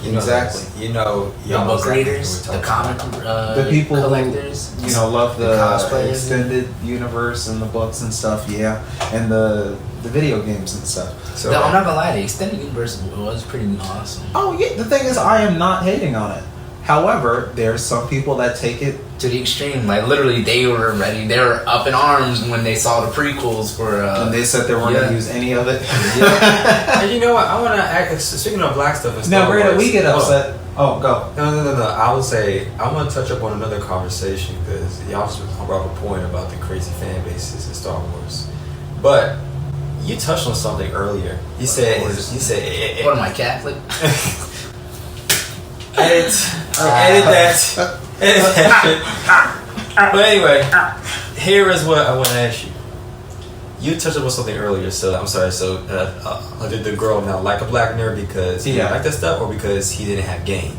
Exactly. The book readers, the comic the people collectors, who, love the cosplayers, extended universe and the books and stuff, and the video games and stuff. So I'm not gonna lie, the extended universe was pretty awesome. Oh yeah, the thing is, I am not hating on it. However, there's some people that take it to the extreme. Like literally, they were ready. They were up in arms when they saw the prequels for. And they said they weren't going to use any of it. And you know what? I want to. Speaking of black stuff and stuff. Now, Brandon, we get upset. Oh, go. No. I would say I want to touch up on another conversation because y'all just brought up a point about the crazy fan bases in Star Wars, but you touched on something earlier. You said. What am I, Catholic? Edit that shit. But anyway, here is what I want to ask you. You touched on something earlier, so I'm sorry. So did the girl now like a black nerd because he didn't like that stuff, or because he didn't have game,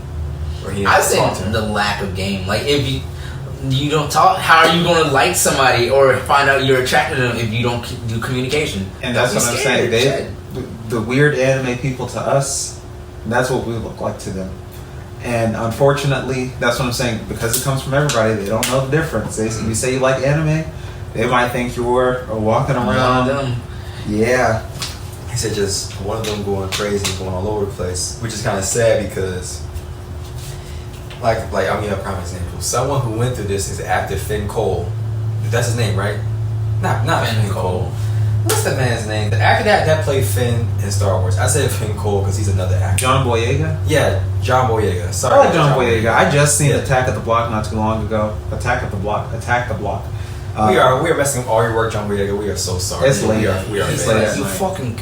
or he didn't I say the lack of game. Like if you don't talk, how are you going to like somebody or find out you're attracted to them if you don't do communication? And that's what I'm saying. The weird anime people to us, that's what we look like to them. And unfortunately, that's what I'm saying, because it comes from everybody, they don't know the difference. If you say you like anime, they might think you're walking around. Yeah. He said just one of them going crazy, going all over the place, which is kind of sad because, like I'm gonna give a prime example. Someone who went through this is actor Finn Cole. That's his name, right? Not Finn Cole. What's the man's name? The actor that played Finn in Star Wars. I said Finn Cole because he's another actor. John Boyega? Yeah, John Boyega. Sorry. I like John Boyega. I just seen Attack at the Block not too long ago. Attack the Block. We are messing up all your work, John Boyega. We are so sorry. It's late. We are it's late. late. You fucking.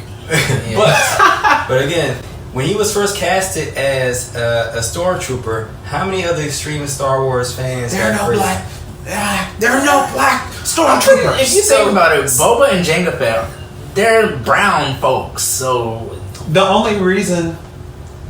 But again, when he was first casted as a stormtrooper, how many other extreme Star Wars fans? There are no black stormtroopers. If you think about it, Boba and Jango Fett, they're brown folks. So the only reason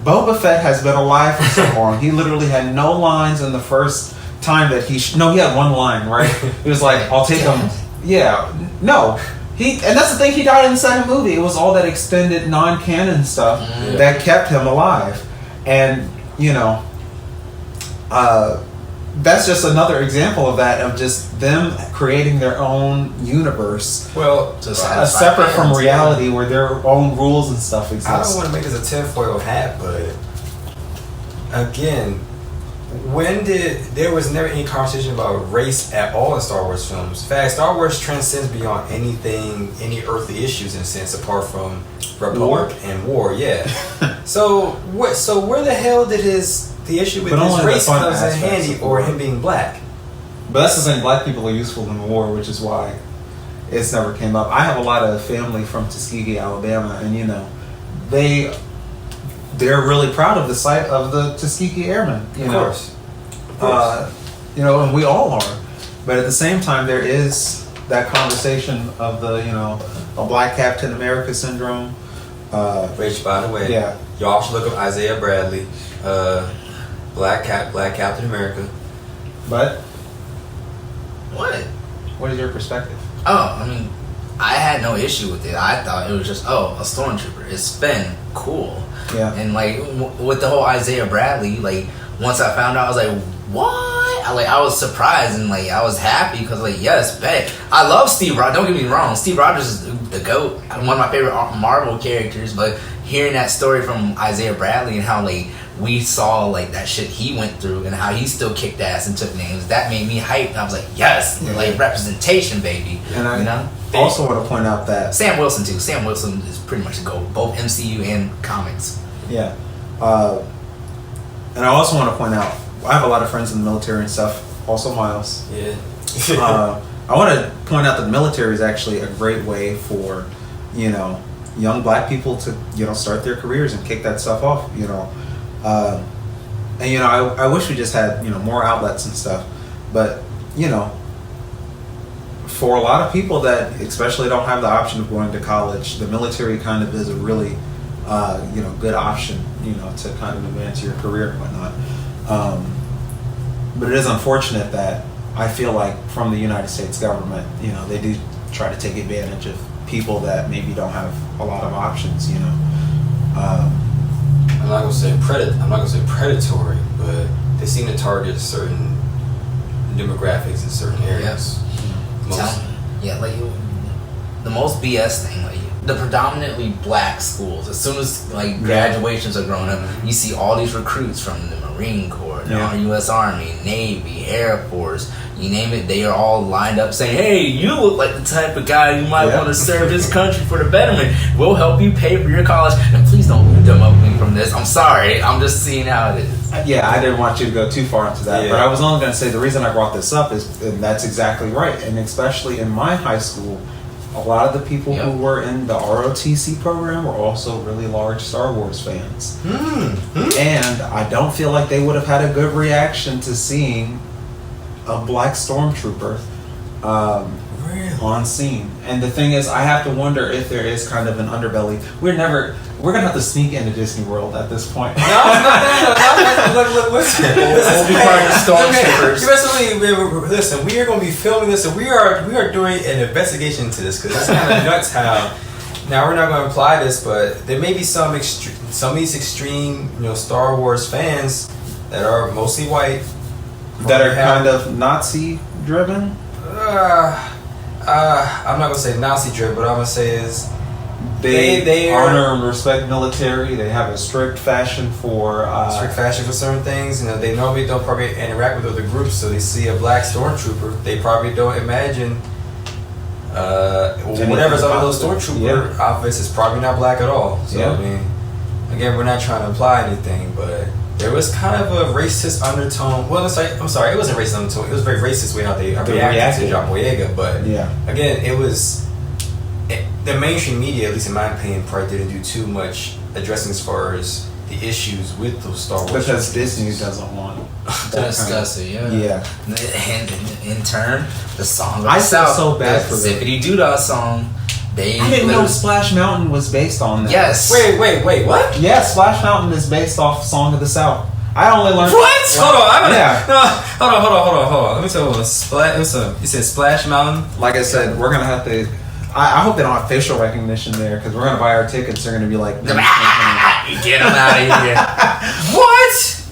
Boba Fett has been alive for so long, he literally had no lines in the first time that he had one line, right? He was like, I'll take him. Yeah, no. And that's the thing, he died in the second movie. It was all that extended non-canon stuff that kept him alive. And, that's just another example of that, of just them creating their own universe. Well, separate from reality, where their own rules and stuff exist. I don't want to make this a tinfoil hat, but again, there was never any conversation about race at all in Star Wars films. In fact, Star Wars transcends beyond any earthly issues in a sense, apart from Republic and war. Yeah. so where the hell did the issue with his race comes in handy, or him being black? But that's the thing. Black people are useful in war, which is why it's never came up. I have a lot of family from Tuskegee, Alabama, and they're really proud of the site of the Tuskegee Airmen. Of course. And we all are. But at the same time, there is that conversation of the, a black Captain America syndrome. Which, by the way, yeah, y'all should look up Isaiah Bradley, Black Captain America. But what is your perspective? Oh, I mean, I had no issue with it. I thought it was just, a stormtrooper. It's been cool. Yeah. And with the whole Isaiah Bradley, once I found out, I was like, what? I was surprised, and I was happy because yes, bet. I love Steve Rogers. Don't get me wrong, Steve Rogers is the GOAT, one of my favorite Marvel characters. But hearing that story from Isaiah Bradley and how we saw that shit he went through and how he still kicked ass and took names, that made me hyped. I was like, yes, representation, baby. And I also want to point out that Sam Wilson too. Sam Wilson is pretty much a GOAT, both MCU and comics. Yeah. And I also want to point out, I have a lot of friends in the military and stuff, also Myles. Yeah. I want to point out that the military is actually a great way for, young black people to, start their careers and kick that stuff off, I wish we just had, more outlets and stuff. But, for a lot of people that especially don't have the option of going to college, the military kind of is a really, good option, to kind of advance your career and whatnot. But it is unfortunate that I feel like from the United States government, they do try to take advantage of people that maybe don't have a lot of options, I'm not gonna say predatory, but they seem to target certain demographics in certain areas. The most BS thing, the predominantly black schools, as soon as graduations are growing up, you see all these recruits from the Marine Corps, the U.S. Army, Navy, Air Force, you name it, they are all lined up saying, hey, you look like the type of guy who might want to serve this country for the betterment. We'll help you pay for your college. And please don't dumb up me from this. I'm sorry. I'm just seeing how it is. Yeah, I didn't want you to go too far into that. But I was only going to say the reason I brought this up is, and that's exactly right. And especially in my high school, a lot of the people who were in the ROTC program were also really large Star Wars fans. And I don't feel like they would have had a good reaction to seeing a black stormtrooper on scene. And the thing is, I have to wonder if there is kind of an underbelly. We're gonna have to sneak into Disney World at this point. No. Look, listen. We'll be part of the stormtroopers. Listen, we are going to be filming this, and we are doing an investigation into this, because it's kind of nuts how. Now we're not going to imply this, but there may be some of these extreme, Star Wars fans that are mostly white, that are kind of Nazi driven. I'm not going to say Nazi driven, but I'm going to say is they honor and respect military. They have a strict fashion for certain things. They normally don't probably interact with other groups, so they see a black stormtrooper, they probably don't imagine whatever's on those stormtrooper outfits is probably not black at all. So I mean, again, we're not trying to imply anything, but there was kind of a racist undertone. Well, I'm sorry, it wasn't racist undertone. It was very racist way how they reacted to 𝐕𝖎𝖈. But again, it was the mainstream media, at least in my opinion, probably didn't do too much addressing as far as the issues with those Star Wars. Because Disney doesn't want to discuss it. Yeah. And in turn, the song of I the feel South, so bad for them. Zippity Doo song. They I didn't know Splash Mountain was based on that. Yes. Wait, what? Yeah, Splash Mountain is based off Song of the South. I only learned. What? Hold on. Yeah. Hold on. Let me tell you what. You said Splash Mountain. Like I said, we're gonna have to. I hope they don't have facial recognition there because we're gonna buy our tickets. They're gonna be like, Get them out of here. What?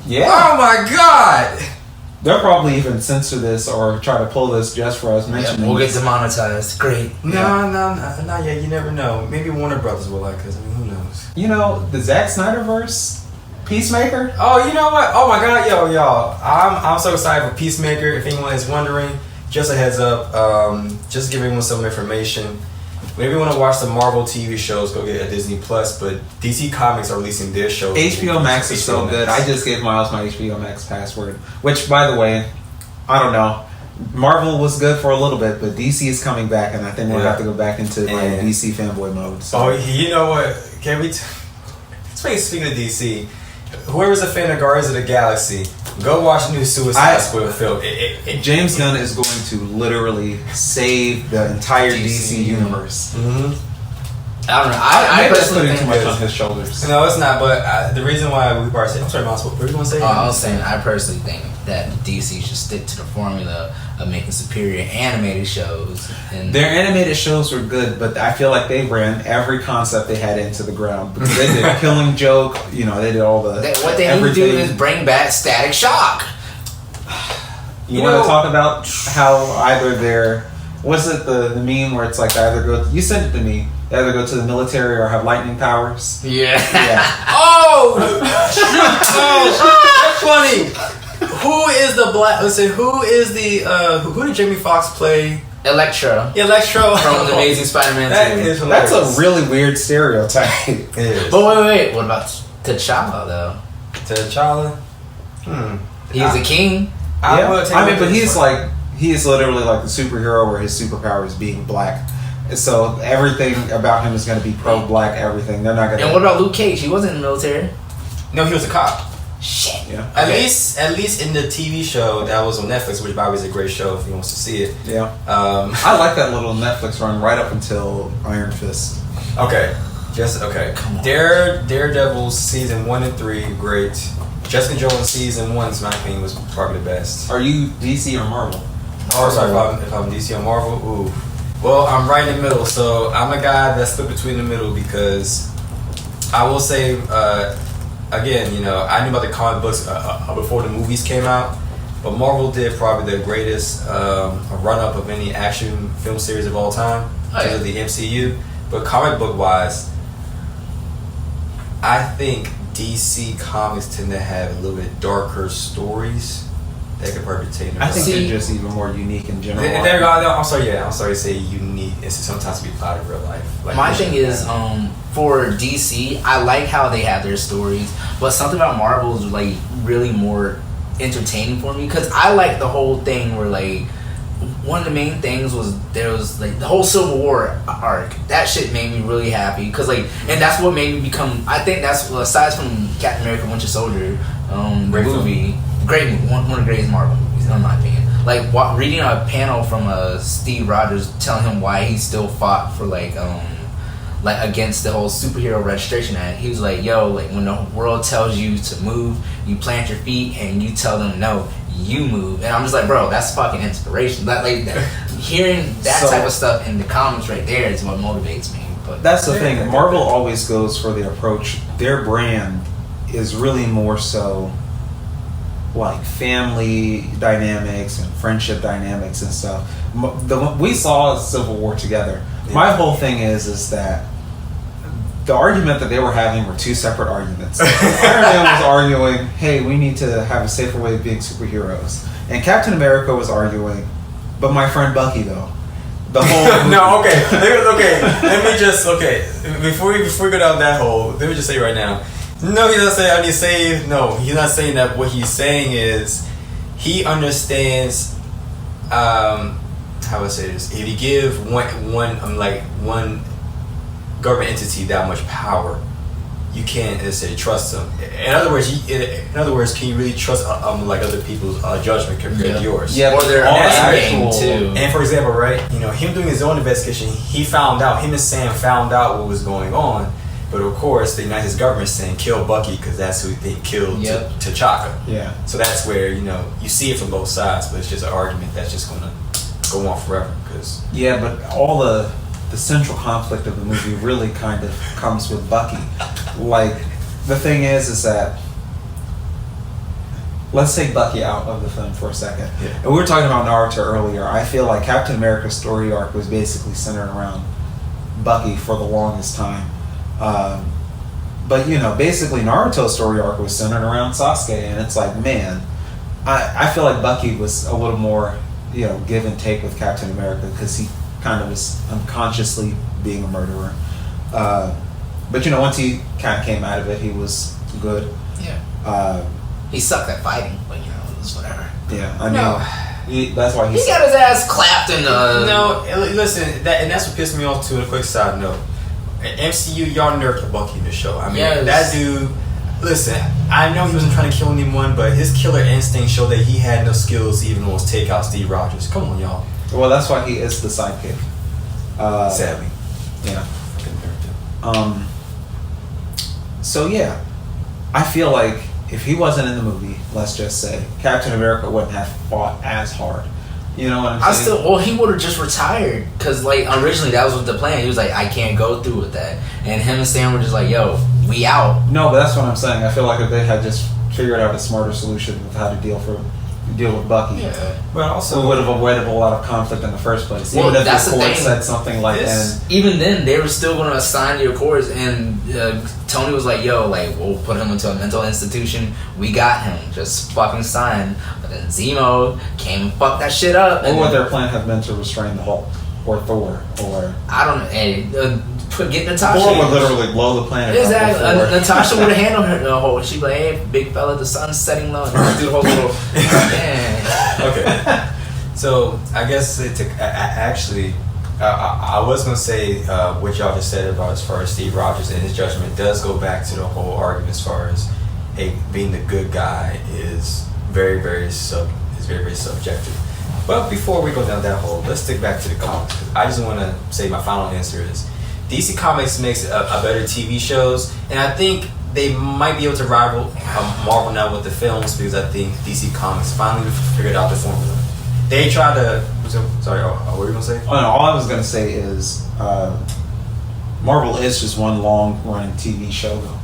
yeah. Oh my god. They'll probably even censor this or try to pull this just for us mentioning. We'll get demonetized. Great. No, not yet. You never know. Maybe Warner Brothers will like us. I mean, who knows? You know, the Zack Snyderverse, Peacemaker. Oh, you know what? Oh my god, y'all. I'm so excited for Peacemaker. If anyone is wondering, just a heads up. Just giving everyone some information. Whenever you want to watch the Marvel TV shows, go get a Disney Plus. But DC Comics are releasing their shows. HBO Max is so good. I just gave Myles my HBO Max password. Which, by the way, I don't know. Marvel was good for a little bit, but DC is coming back, and I think we'll have to go back into my DC fanboy mode. So. Oh, you know what? Can we? Speaking of DC, whoever's a fan of Guardians of the Galaxy, go watch the new Suicide Squad film. James Gunn is going to literally save the entire DC universe. Mm-hmm. I don't know. I personally putting think too much on his shoulders. No, it's not. But the reason why we probably say, I'm sorry, Miles, what were you going to say? I was saying, I personally think that DC should stick to the formula of making superior animated shows. And their animated shows were good, but I feel like they ran every concept they had into the ground. Because they did Killing Joke, you know, they did all the. What they need to do is bring back Static Shock. You want to talk about how either they're. What's it, the meme where it's like they either go. You sent it to me. They either go to the military or have lightning powers. Yeah. Oh! That's funny! Who is the black? Listen, who is the? Who did Jamie Foxx play? Electro from the Amazing Spider-Man. That's a really weird stereotype. It is. But wait. What about T'Challa though? T'Challa? He's a king. But he is literally like the superhero where his superpower is being black. So everything about him is going to be pro-black. Everything they're not going to. And what about Luke Cage? He wasn't in the military. No, he was a cop. Shit. Yeah. At least in the TV show that was on Netflix, which by the way is a great show if you wants to see it. Yeah. I like that little Netflix run right up until Iron Fist. Okay. Come on. Daredevil season 1 and 3, great. Jessica Jones season 1, in my opinion, was probably the best. Are you DC or Marvel? Oh, sorry, if I'm DC or Marvel. Ooh. Well, I'm right in the middle, so I'm a guy that's split between the middle because I will say, again, you know, I knew about the comic books before the movies came out, but Marvel did probably the greatest run-up of any action film series of all time because of the MCU. But comic book-wise, I think DC comics tend to have a little bit darker stories that could probably take. I think they're just even more unique in general. I'm sorry to say unique. It's sometimes to be applied in real life. Like, my thing is, for DC, I like how they have their stories, but something about Marvel is like really more entertaining for me because I like the whole thing where like one of the main things was there was like the whole Civil War arc. That shit made me really happy because like, and that's what made me become. I think that's aside from Captain America: Winter Soldier, Great movie, great movie, one of the greatest Marvel movies in my opinion. Like reading a panel from Steve Rogers telling him why he still fought for like against the whole superhero registration act. He was like, yo, like when the world tells you to move, you plant your feet and you tell them no, you move. And I'm just like, bro, that's fucking inspiration. Hearing that type of stuff in the comics right there is what motivates me. But that's the thing. Marvel always goes for the approach. Their brand is really more so like family dynamics and friendship dynamics and stuff. We saw Civil War together. Yeah. My whole thing is that the argument that they were having were two separate arguments. Iron Man was arguing, hey, we need to have a safer way of being superheroes. And Captain America was arguing, but my friend Bucky though. The whole No, okay. Let me just before we go down that hole, let me just say right now. No, he doesn't say I need to save. No, he's not saying that. What he's saying is he understands how I say this. If you give one government entity that much power, you can't, let's say, trust him. In other words, can you really trust like other people's judgment compared to yours? Yeah, or their actual too. And for example, right, him doing his own investigation, him and Sam found out what was going on. But of course, the United States government saying kill Bucky because that's who they killed T'Chaka. Yeah. So that's where you see it from both sides, but it's just an argument that's just gonna go on forever. Yeah, but all the central conflict of the movie really kind of comes with Bucky. Like, the thing is that, let's take Bucky out of the film for a second. Yeah. And we were talking about Naruto earlier. I feel like Captain America's story arc was basically centered around Bucky for the longest time. But basically Naruto's story arc was centered around Sasuke, and it's like, man, I feel like Bucky was a little more, give and take with Captain America because he kind of was unconsciously being a murderer. But once he kind of came out of it, he was good. Yeah. He sucked at fighting, but it was whatever. Yeah, I mean, that's why he got his ass clapped in the. No, listen, and that's what pissed me off too. A quick side note. MCU, y'all nerfed Bucky in the show. I mean, that dude. Listen, I know he wasn't trying to kill anyone, but his killer instinct showed that he had no skills to even almost take out Steve Rogers. Come on, y'all. Well, that's why he is the sidekick. Sadly. Yeah. So yeah, I feel like if he wasn't in the movie, let's just say, Captain America wouldn't have fought as hard. You know what I'm saying? He would have just retired because, originally that was the plan. He was like, I can't go through with that, and him and Sam were just like, yo, we out. No, but that's what I'm saying. I feel like if they had just figured out a smarter solution with how to deal with Bucky, but also we would have avoided a lot of conflict in the first place. Well, even if that's the court said something like that. Even then, they were still going to assign the Accords, and Tony was like, yo, we'll put him into a mental institution. We got him. Just fucking sign. But then Zemo came and fucked that shit up. What would their plan have been to restrain the Hulk? Or Thor? Or I don't know. Hey, get Natasha. Thor would literally blow the planet up. Exactly. Natasha would have handled her the whole. She'd be like, "Hey, big fella, the sun's setting low." And do the whole little. Okay. So I guess I was gonna say what y'all just said about as far as Steve Rogers and his judgment does go back to the whole argument as far as being the good guy is very very subjective. But before we go down that hole, let's stick back to the comics. I just want to say my final answer is DC Comics makes a better TV shows, and I think they might be able to rival Marvel now with the films because I think DC Comics finally figured out the formula. They tried to. Sorry, what were you gonna say? Oh no, all I was gonna say is Marvel is just one long running TV show though.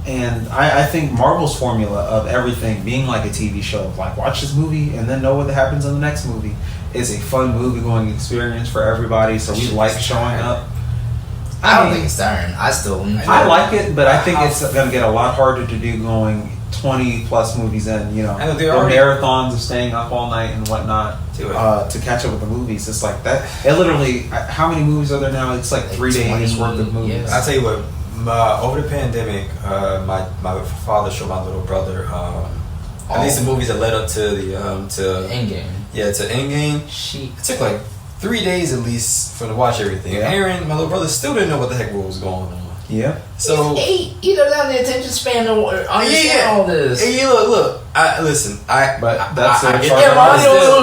And I think Marvel's formula of everything being like a TV show, like watch this movie and then know what happens in the next movie, is a fun movie-going experience for everybody. So we like showing up. I don't think it's tiring. I like it, but I think it's going to get a lot harder to do going 20 plus movies in. The marathons of staying up all night and whatnot to catch up with the movies. It's like that. It literally, how many movies are there now? It's like 3 days worth of movies. Yes. I'll tell you what. Over the pandemic, my father showed my little brother at least the movies that led up to the to Endgame. Yeah, to Endgame. It took like 3 days at least for to watch everything. Yeah. Aaron, my little brother, still didn't know what the heck was going on. Yeah. So he's 8. He doesn't have the attention span to understand all this. Hey, look. But that's Ronnie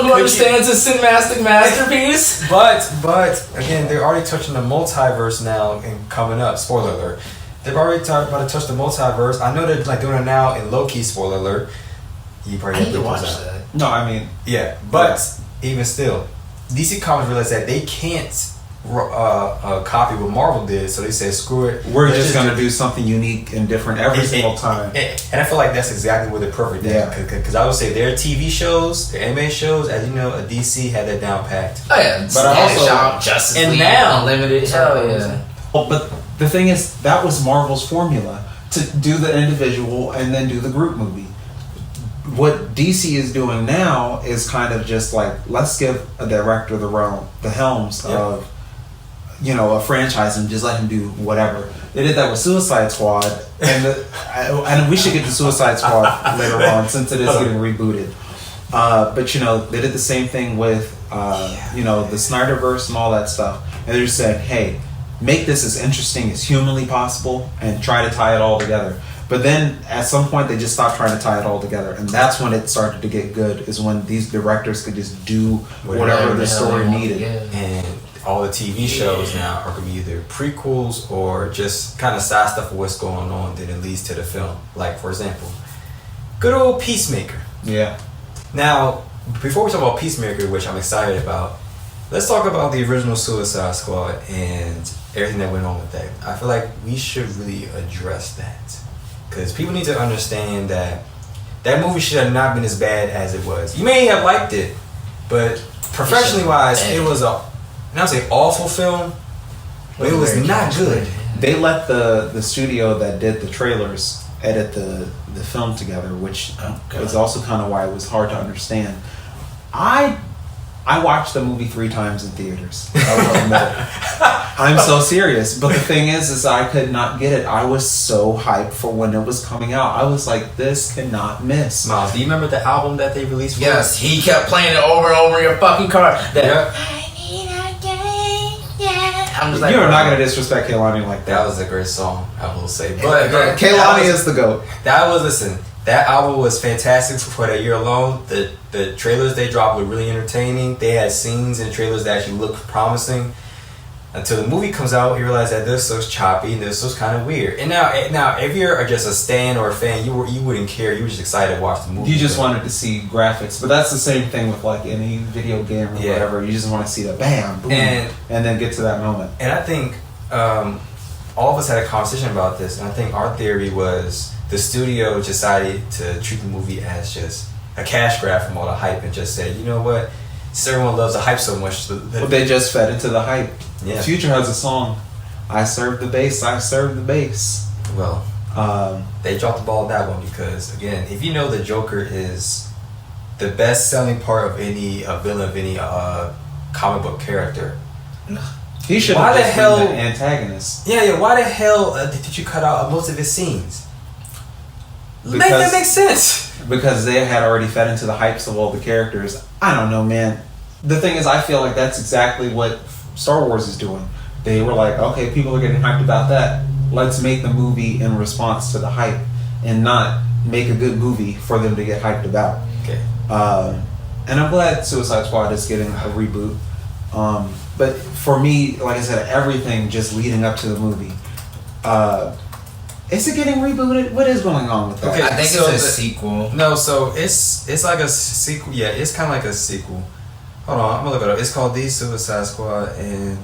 who understands a cinematic masterpiece. But again, they're already touching the multiverse now and coming up. Spoiler alert. They've already about to touch the multiverse. I know they're doing it now in Loki. Spoiler alert. You probably need to watch that. No, I mean, yeah, but even still, DC Comics realized that they can't copy what Marvel did, so they said, screw it. We're just going to do something unique and different every single time. And I feel like that's exactly what they're perfect at. Because I would say their TV shows, their anime shows, as you know, DC had that down packed. Oh yeah, but also Justice and League, now Unlimited. Hell yeah. But the thing is, that was Marvel's formula to do the individual and then do the group movie. What DC is doing now is kind of just like, let's give a director the helms of a franchise and just let him do whatever. They did that with Suicide Squad, and we should get to Suicide Squad later on since it is getting rebooted. But they did the same thing with the Snyderverse and all that stuff, and they just said, hey, make this as interesting as humanly possible and try to tie it all together. But then at some point they just stopped trying to tie it all together, and that's when it started to get good. Is when these directors could just do whatever the story needed. And all the TV shows now are going to be either prequels or just kind of side stuff of what's going on that it leads to the film. Like, for example, good old Peacemaker. Yeah. Now, before we talk about Peacemaker, which I'm excited about, let's talk about the original Suicide Squad and everything that went on with that. I feel like we should really address that. Because people need to understand that that movie should have not been as bad as it was. You may have liked it, but professionally wise, it was not say awful film, but it was not good. They let the studio that did the trailers edit the film together, which is also kind of why it was hard to understand. I watched the movie 3 times in theaters. I will admit it. I'm so serious. But the thing is I could not get it. I was so hyped for when it was coming out. I was like, this cannot miss. Myles, do you remember the album that they released for Yes, he kept playing it over and over in your fucking car. I'm just like, You're not going to disrespect Kehlani like that. That was a great song, I will say. But Kehlani is the GOAT. That album was fantastic for that year alone. The trailers they dropped were really entertaining. They had scenes in the trailers that actually looked promising. Until the movie comes out, you realize that this was choppy and this was kind of weird. And now, if you're just a stan or a fan, you wouldn't care. You were just excited to watch the movie. You just wanted to see graphics, but that's the same thing with like any video game or whatever. You just want to see the bam, boom, and then get to that moment. And I think all of us had a conversation about this, and I think our theory was the studio decided to treat the movie as just a cash grab from all the hype and just said, you know what, since everyone loves the hype so much, well, they just fed into the hype. Yeah. Future has a song, I serve the bass, I serve the bass. Well, they dropped the ball on that one because, again, if you know the Joker is the best selling part of any villain of any comic book character, he should have just been the antagonist. Yeah, why the hell did you cut out most of his scenes? Make that make sense. Because they had already fed into the hypes of all the characters. I don't know, man. The thing is, I feel like that's exactly what Star Wars is doing. They were like, okay, people are getting hyped about that. Let's make the movie in response to the hype and not make a good movie for them to get hyped about. Okay. And I'm glad Suicide Squad is getting a reboot. But for me, like I said, everything just leading up to the movie. Is it getting rebooted? What is going on with that? Okay, I think it's a sequel. No, so it's like a sequel. Yeah, it's kind of like a sequel. Hold on, I'm gonna look it up. It's called The Suicide Squad, and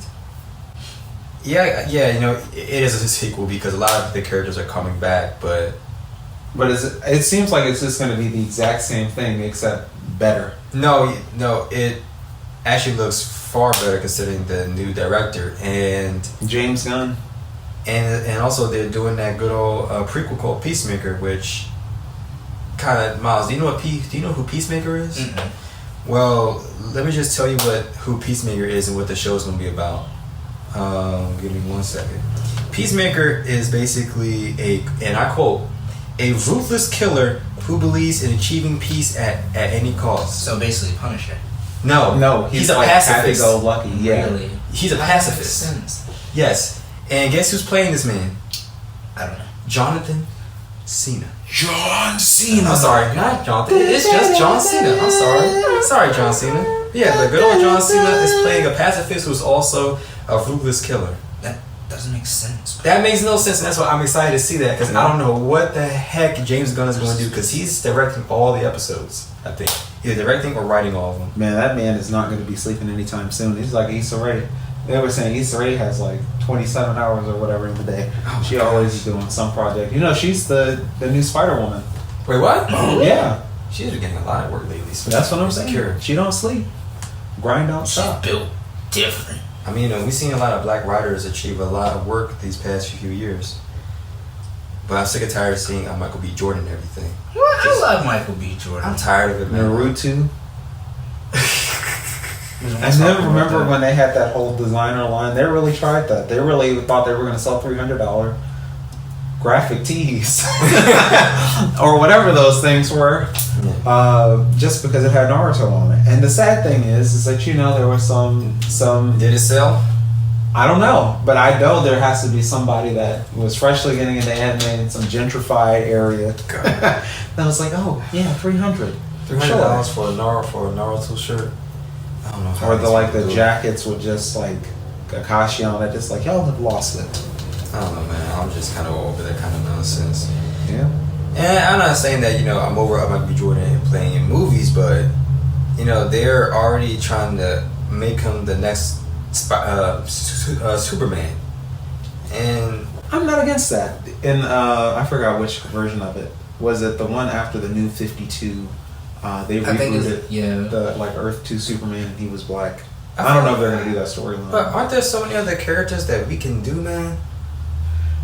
yeah, you know, it is a sequel because a lot of the characters are coming back, but it seems like it's just going to be the exact same thing except better. No, it actually looks far better considering the new director and James Gunn. And also they're doing that good old prequel called Peacemaker, which kind of Myles. Do you know who Peacemaker is? Mm-mm. Well, let me just tell you who Peacemaker is and what the show's gonna be about. Give me 1 second. Peacemaker is basically and I quote, a ruthless killer who believes in achieving peace at any cost. So basically, Punisher. No, he's a like pacifist. Happy-go-lucky. Yeah, Really? He's a pacifist. Yes. And guess who's playing this man? I don't know. Jonathan Cena. John Cena. I'm sorry, not Jonathan. It's just John Cena. I'm sorry. Sorry, John Cena. Yeah, the good old John Cena is playing a pacifist who's also a ruthless killer. That doesn't make sense. That makes no sense, and that's why I'm excited to see that because I don't know what the heck James Gunn is going to do because he's directing all the episodes. I think either directing or writing all of them. Man, that man is not going to be sleeping anytime soon. He's like Issa Rae. They were saying Issa Rae has like 27 hours or whatever in the day. She always is doing some project. You know, she's the new Spider-Woman. Wait, what? Yeah. She's been getting a lot of work lately. So That's what I'm saying. Secure. She don't sleep. Grind don't She's stop. built different. I mean, we've seen a lot of black writers achieve a lot of work these past few years. But I'm sick and tired of seeing Michael B. Jordan and everything. What? I love Michael B. Jordan. I'm tired of it, man. Naruto. And then remember when they had that whole designer line? They really tried that. They really thought they were going to sell $300 graphic tees or whatever those things were, just because it had Naruto on it. And the sad thing is that there was some. Did it sell? I don't know, but I know there has to be somebody that was freshly getting into anime in some gentrified area that was like, oh yeah, $300 for a Naruto shirt. I don't know. How or the jackets with just like Kakashi on it, just like y'all have lost it. I don't know, man. I'm just kind of over that kind of nonsense. Yeah. And I'm not saying that I'm over Michael B. Jordan and playing in movies, but they're already trying to make him the next Superman, and I'm not against that. And I forgot which version of it was. It the one after the New 52? They rebooted the Earth 2 Superman, and he was black. I don't know if they're gonna do that storyline. But aren't there so many other characters that we can do, man?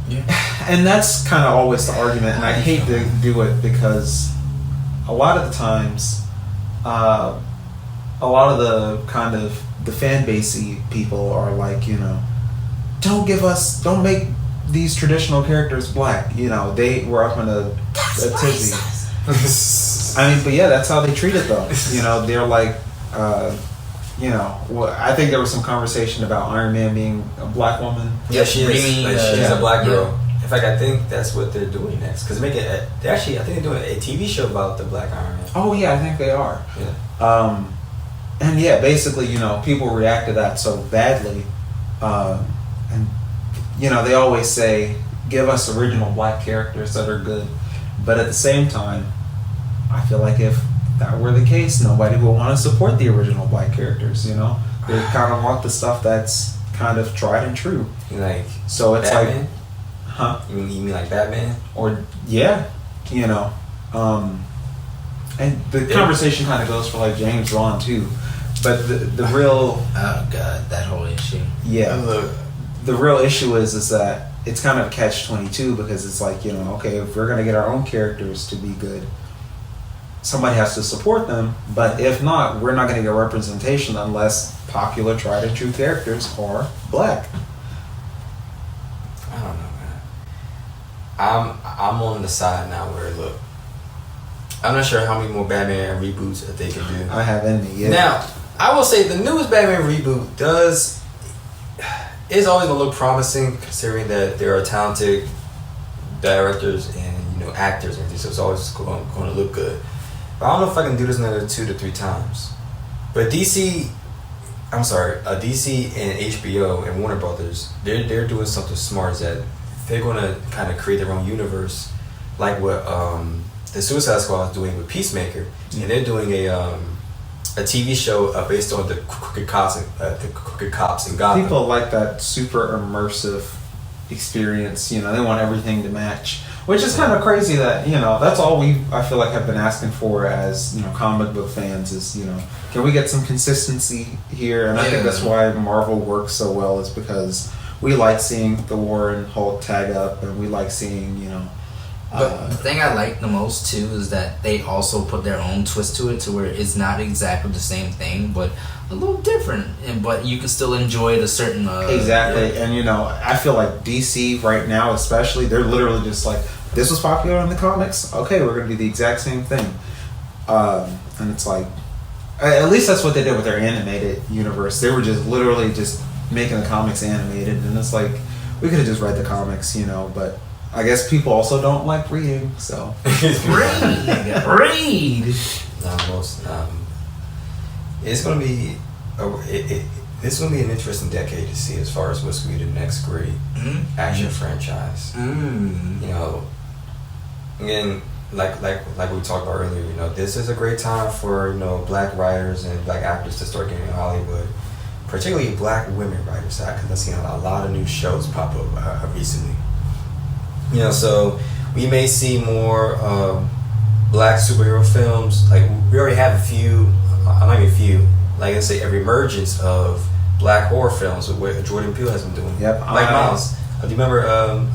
Yeah. And that's kind of always the argument, and I hate to do it because a lot of the times, a lot of the kind of the fan basey people are like, don't make these traditional characters black. They were up in a tizzy. I mean, but yeah, that's how they treat it though. They're like, I think there was some conversation about Iron Man being a black woman. Yeah, she is. She's a black girl. Yeah. In fact, I think that's what they're doing next. Because I think they're doing a TV show about the Black Iron Man. Oh yeah, I think they are. Yeah. And yeah, basically, people react to that so badly, and they always say, give us original black characters that are good, but at the same time, I feel like if that were the case, nobody would want to support the original black characters. They kind of want the stuff that's kind of tried and true. Like so, it's Batman? like, huh? You mean like Batman? Or yeah, and the conversation kind of goes for like James Bond too. But the real oh god, that whole issue. Yeah, the real issue is that it's kind of catch-22 because it's like okay, if we're gonna get our own characters to be good, somebody has to support them. But if not, we're not gonna get representation unless popular, tried and true characters are black. I don't know, man. I'm on the side now where look, I'm not sure how many more Batman reboots that they can do. I haven't yet. Now, I will say the newest Batman reboot is always gonna look promising considering that there are talented directors and actors and everything, so it's always going to look good. But I don't know if I can do this another 2 to 3 times. But DC and HBO and Warner Brothers, they're doing something smart, is that they're gonna kind of create their own universe, like what the Suicide Squad is doing with Peacemaker, and they're doing a TV show based on the crooked cops in Gotham. People like that super immersive experience. They want everything to match, which is kind of crazy. That that's all I feel like have been asking for as comic book fans is can we get some consistency here? And I think that's why Marvel works so well, is because we like seeing Thor and Hulk tag up, and we like seeing But the thing I like the most too is that they also put their own twist to it, to where it's not exactly the same thing, but a little different, but you can still enjoy it a certain exactly. And I feel like DC right now, especially, they're literally just like, this was popular in the comics, okay, we're gonna do the exact same thing. And it's like, at least that's what they did with their animated universe. They were just literally just making the comics animated, and it's like, we could have just read the comics, but I guess people also don't like reading, so read. It's gonna be it's gonna be an interesting decade to see as far as what's gonna be the next great action franchise. Again, like we talked about earlier, this is a great time for black writers and black actors to start getting in Hollywood, particularly black women writers, because I've seen a lot of new shows pop up recently. So we may see more black superhero films. Like, we already have a few, not even a few, like, let's say a reemergence of black horror films with what Jordan Peele has been doing. Yep. Like Myles. Do you remember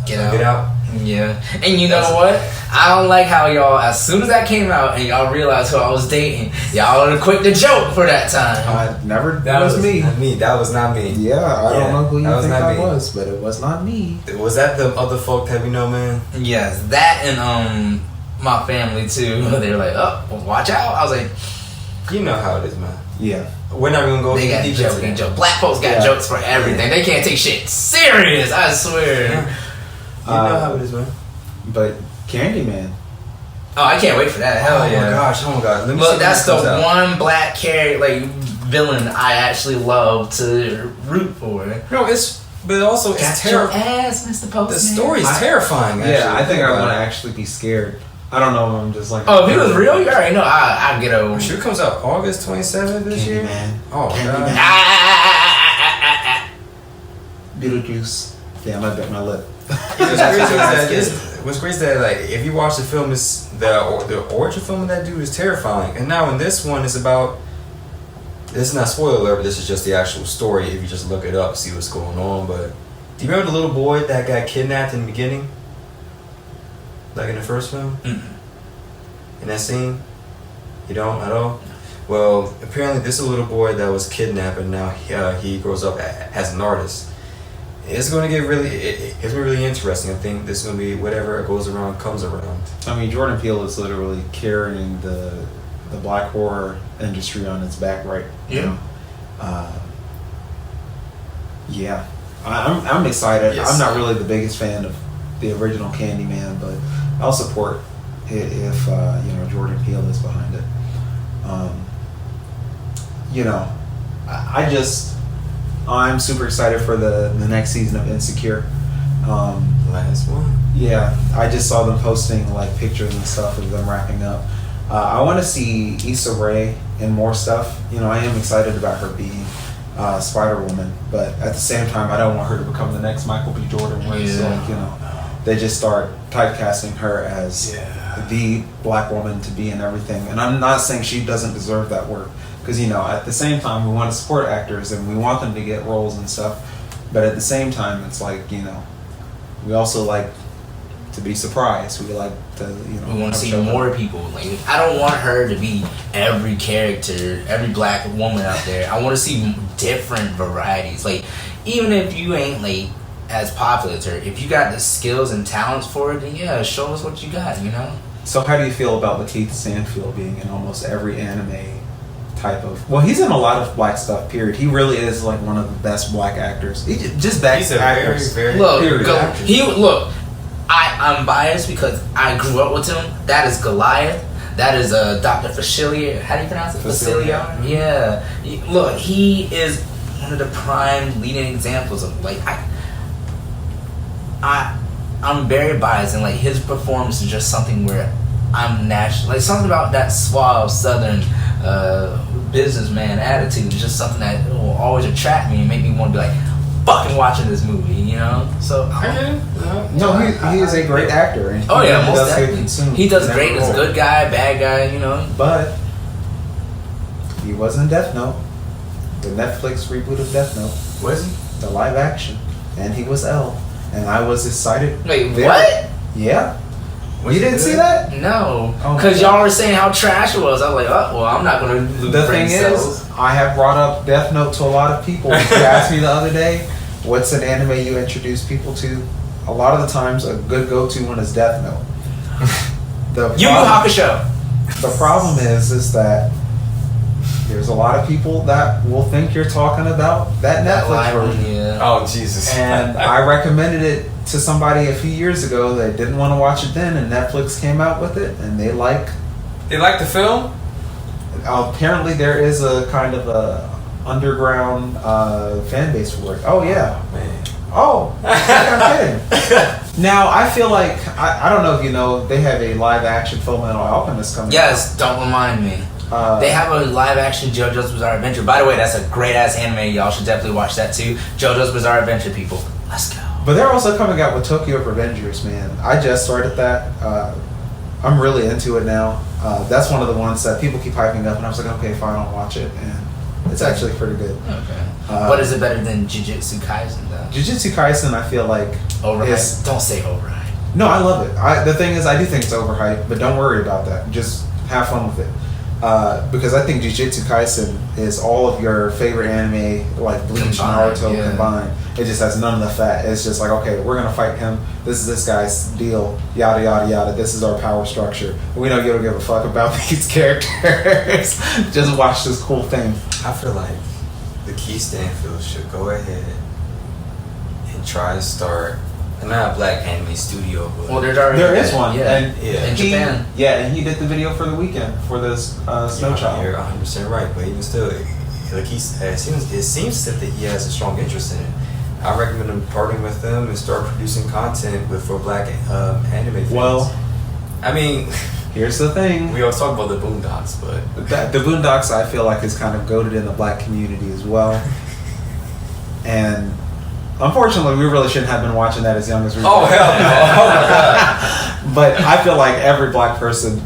Get Out? Yeah. And you know what? I don't like how y'all, as soon as that came out and y'all realized who I was dating, y'all were quick to joke for that time. That was me. Not me. That was not me. Yeah, I don't know who you think I was, but it was not me. Was that the other folk that we know, man? Yes, that and my family too. They were like, oh, well, watch out. I was like, You know how it is, man. Yeah. We're not gonna go They got deep into that. jokes. Black folks got jokes for everything. They can't take shit serious. I swear. You know how it is, man. But Candyman. Oh, I can't wait for that. Hell yeah. Oh my gosh. Let me see Look, when that's that the comes out. one black character, like villain, I actually love to root for. No, but also it's Got your terrifying. ass, Mr. Postman. The story's terrifying. Actually. Yeah, I think I want to to. actually be scared. I don't know. I'm just like. Oh, if he was real, you already know I'd get over. I'm sure it comes out August 27th this year. Candyman. Oh Candyman. god. Beetlejuice. Damn, I bit my lip. What's crazy is that like if you watch the film, the origin film of that dude is terrifying. And now in this one, it's about. This is not spoiler alert, but this is just the actual story. If you just look it up, see what's going on. But do you remember the little boy that got kidnapped in the beginning? Like in the first film? Mm-mm. In that scene? You don't at all? Well, apparently this is a little boy that was kidnapped and now he grows up as an artist. It's going to get it's really interesting. I think this is going to be whatever goes around comes around. I mean, Jordan Peele is literally carrying the black horror industry on its back, right? Yeah. Yeah. I'm excited. Yes. I'm not really the biggest fan of the original Candyman, but I'll support it if Jordan Peele is behind it. I'm super excited for the next season of Insecure. Last one. Yeah, I just saw them posting like pictures and stuff of them wrapping up. I want to see Issa Rae in more stuff. I am excited about her being Spider-Woman, but at the same time, I don't want her to become the next Michael B. Jordan, where it's they just start typecasting her as the black woman to be in everything. And I'm not saying she doesn't deserve that work, because at the same time, we want to support actors and we want them to get roles and stuff, but at the same time, it's like we also like to be surprised. We like to, we want to see more people. Like, I don't want her to be every character, every black woman out there. I want to see different varieties. Like, even if you ain't like as popular as her, if you got the skills and talents for it, then show us what you got. So how do you feel about Lakeith Stanfield being in almost every anime type of? Well, he's in a lot of black stuff. Period. He really is like one of the best black actors. Just back He's a actors. very, period. I'm biased because I grew up with him. That is Goliath. That is Dr. Facilier. How do you pronounce it? Facilier? Yeah. He is one of the prime leading examples of like I'm very biased, and like his performance is just something where I'm natural. Like something about that suave Southern businessman attitude is just something that will always attract me and make me want to be like fucking watching this movie, So he is a great actor. And most does definitely. He does great as good guy, bad guy, But he was in Death Note, the Netflix reboot of Death Note. Was he? The live action, and he was L, and I was excited. Wait, what? Yeah. You didn't see that? No, Oh, because y'all were saying how trash it was. I was like, I'm not gonna. The thing is, I have brought up Death Note to a lot of people. You asked me the other day, what's an anime you introduce people to? A lot of the times, a good go-to one is Death Note. Yu Yu Hakusho. The problem is that there's a lot of people that will think you're talking about that Netflix version. Yeah. Oh Jesus! And I recommended it to somebody a few years ago. They didn't want to watch it then, and Netflix came out with it, and they like the film. Apparently, there is a kind of a underground fan base for it. Oh yeah. Oh, man. Oh, I'm kidding. Now I feel like I don't know if they have a live action Fullmetal Alchemist coming. Yes, don't remind me. They have a live action JoJo's Bizarre Adventure. By the way, that's a great ass anime. Y'all should definitely watch that too. JoJo's Bizarre Adventure, people. Let's go. But they're also coming out with Tokyo Revengers, man. I just started that. I'm really into it now. That's one of the ones that people keep hyping up, and I was like, okay, fine, I'll watch it, and it's actually pretty good. Okay. But is it better than Jujutsu Kaisen though? Jujutsu Kaisen, I feel like overhyped. Don't say overhyped. No, I love it. The thing is, I do think it's overhyped, but don't worry about that. Just have fun with it. because I think Jujutsu Kaisen is all of your favorite anime, like Bleach, Combined, Naruto combined. It just has none of the fat. It's just like, okay, we're gonna fight him. This is this guy's deal. Yada yada yada. This is our power structure. We don't give a fuck about these characters. Just watch this cool thing. I feel like the Key Stanfield should go ahead and try to start not a black anime studio, but Well, there is one. Yeah, And in Japan. Yeah, and he did the video for the weekend for this Snow Child. You're 100% right, but even still, like it seems that he has a strong interest in it. I recommend him partnering with them and start producing content for black anime fans. Well, I mean, here's the thing. we always talk about the Boondocks, but The Boondocks, I feel like, is kind of goated in the black community as well. And unfortunately, we really shouldn't have been watching that as young as we were. oh hell no! Oh my god! But I feel like every black person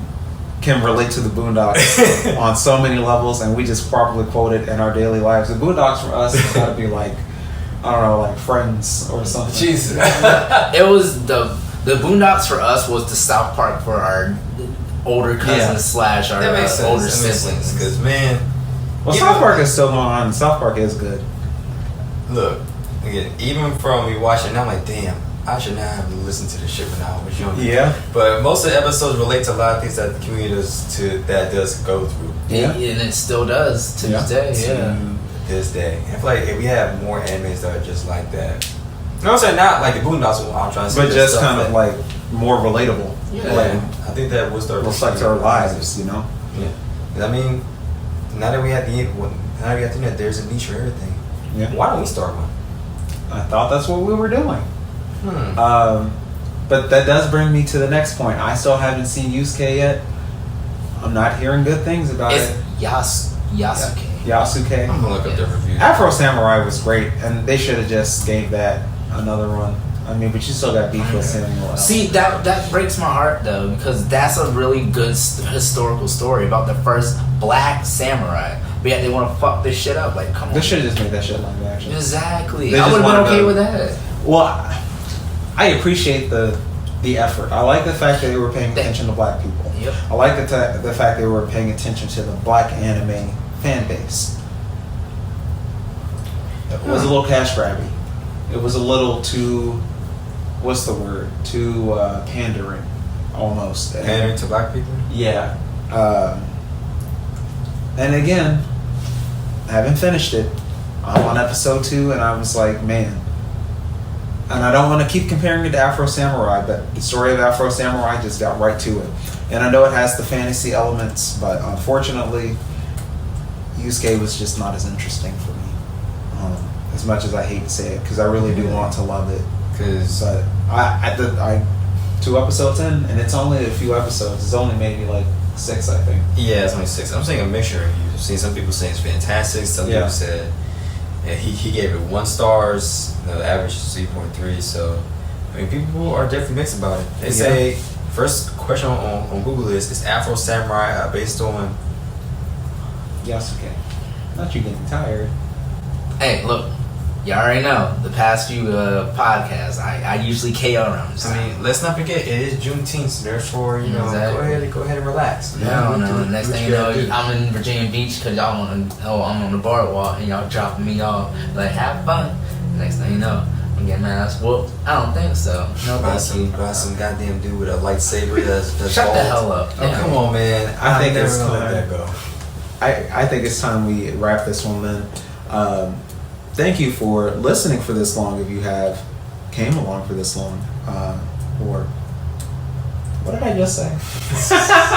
can relate to the Boondocks on so many levels, and we just properly quote it in our daily lives. The Boondocks for us has got to be like, I don't know, like Friends or something. Jesus. It was the Boondocks for us was the South Park for our older cousins slash our That makes sense. older That makes siblings. sense, because man, Well, you South know- Park is still going on, and South Park is good. Look, again, even from me watching, I'm like, damn, I should not have listened to this shit when I was younger. Yeah. But most of the episodes relate to a lot of things that the community does go through. Yeah. And it still does to this day. Yeah. To this day. I feel like if we have more animes that are just like that. You know what I'm saying? Not like the Boondocks, what I'm trying to say. But just stuff kind of that- like more relatable. Yeah. Like, I think that would start reflect our lives, you know? Yeah. I mean, now that we have the internet, there's a niche for everything. Yeah. Why don't we start one? I thought that's what we were doing. Hmm. But that does bring me to the next point. I still haven't seen 𝐓𝐿 yet. I'm not hearing good things about It's it. Yasuke. Yasuke. I'm gonna look up the reviews. Afro Samurai was great, and they should have just gave that another run. I mean, but you still got beef with Samuel L. See, that breaks my heart though, because that's a really good historical story about the first black samurai. But yet they want to fuck this shit up. Like, come on. They should have just made that shit live action. Exactly. They I just would have been wanted okay to- with that. Well, I appreciate the effort. I like the fact that they were paying attention to black people. Yep. I like the fact they were paying attention to the black anime fan base. It was a little cash grabby. It was a little too, what's the word? Too pandering, almost. Pandering to black people? Yeah. And again, I haven't finished it. I'm on episode 2, and I was like, man. And I don't want to keep comparing it to Afro Samurai, but the story of Afro Samurai just got right to it. And I know it has the fantasy elements, but unfortunately, 𝐓𝐿 was just not as interesting for me. As much as I hate to say it, because I really do want to love it. But I 2 episodes in, and it's only a few episodes. It's only maybe like 6, I think. Yeah, it's only 6. I'm saying a mixture of reviews. I've seen some people saying it's fantastic. Some people said he gave it 1 stars. The average is 3.3. So I mean, people are definitely mixed about it. They say first question on Google is Afro Samurai based on Yasuke. Not you getting tired. Hey, look. You already know the past few podcasts. I usually KO around this I time. mean, let's not forget it is Juneteenth, so therefore Exactly. go ahead and relax. No. Next Do thing what you know, gotta do. I'm in Virginia Beach because y'all want to. Oh, I'm on the boardwalk and y'all dropping me off. Like, have fun. Next thing you know, I'm getting my ass whooped. I don't think so. No, Buy thank you. some goddamn dude with a lightsaber that's Shut bald. the hell up. Oh, come on, man. I think never it's gonna let time. that go. I think it's time we wrap this one then. Thank you for listening for this long. If you came along for this long, or what did I just say?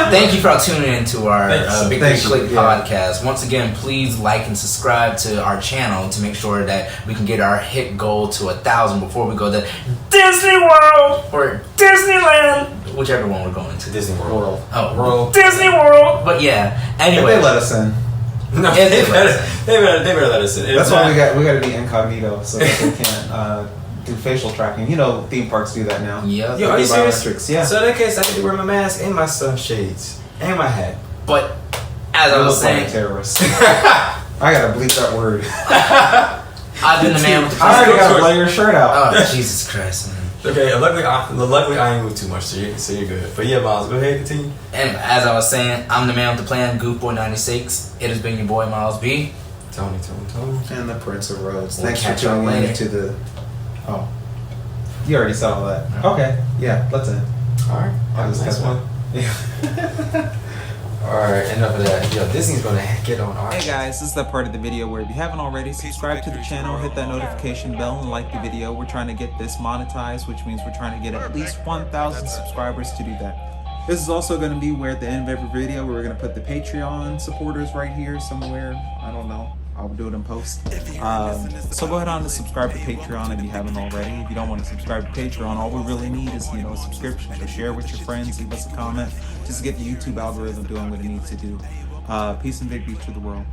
Thank you for tuning in to our Big Thank you. Clique Yeah. podcast. Once again, please like and subscribe to our channel to make sure that we can get our hit goal to 1,000 before we go to Disney World or Disneyland, whichever one we're going to. Disney World. Oh, World. Disney World. But yeah, If anyway. they let us in. No, Yeah, they better let us in. If That's not- why we got to be incognito so that they can't do facial tracking. You know, theme parks do that now. Yep. Yo, are you serious? Biometrics, yeah. So in that case, I need to wear my mask and my sunshades and my hat. But as I You was look like a saying, terrorist. I gotta bleep that word. I've been the man with the I already gotta blow your shirt out. Oh, Jesus Christ, man. Okay, luckily I ain't moved too much, so you're good. But yeah, Myles, go ahead, continue. And as I was saying, I'm the man with the plan, 𝐓𝐡𝐞 𝐖𝐴96. It has been your boy Myles B. Tony. And the Prince of Rhodes. We'll Thanks for catch y'all tuning in later. to the. Oh, you already said all that. Okay, yeah, let's end. All right, I'll just next cut one. Yeah. All right, enough of that. Yo, Disney's gonna get on our. Hey guys, this is that part of the video where if you haven't already, subscribe to the channel, hit that notification bell, and like the video. We're trying to get this monetized, which means we're trying to get at least 1,000 subscribers to do that. This is also going to be where at the end of every video, we're going to put the Patreon supporters right here somewhere. I don't know. I'll do it in post. So go ahead on and subscribe to Patreon if you haven't already. If you don't want to subscribe to Patreon, all we really need is, a subscription. So share with your friends, leave us a comment, just to get the YouTube algorithm doing what it needs to do. Peace and big beats to the world.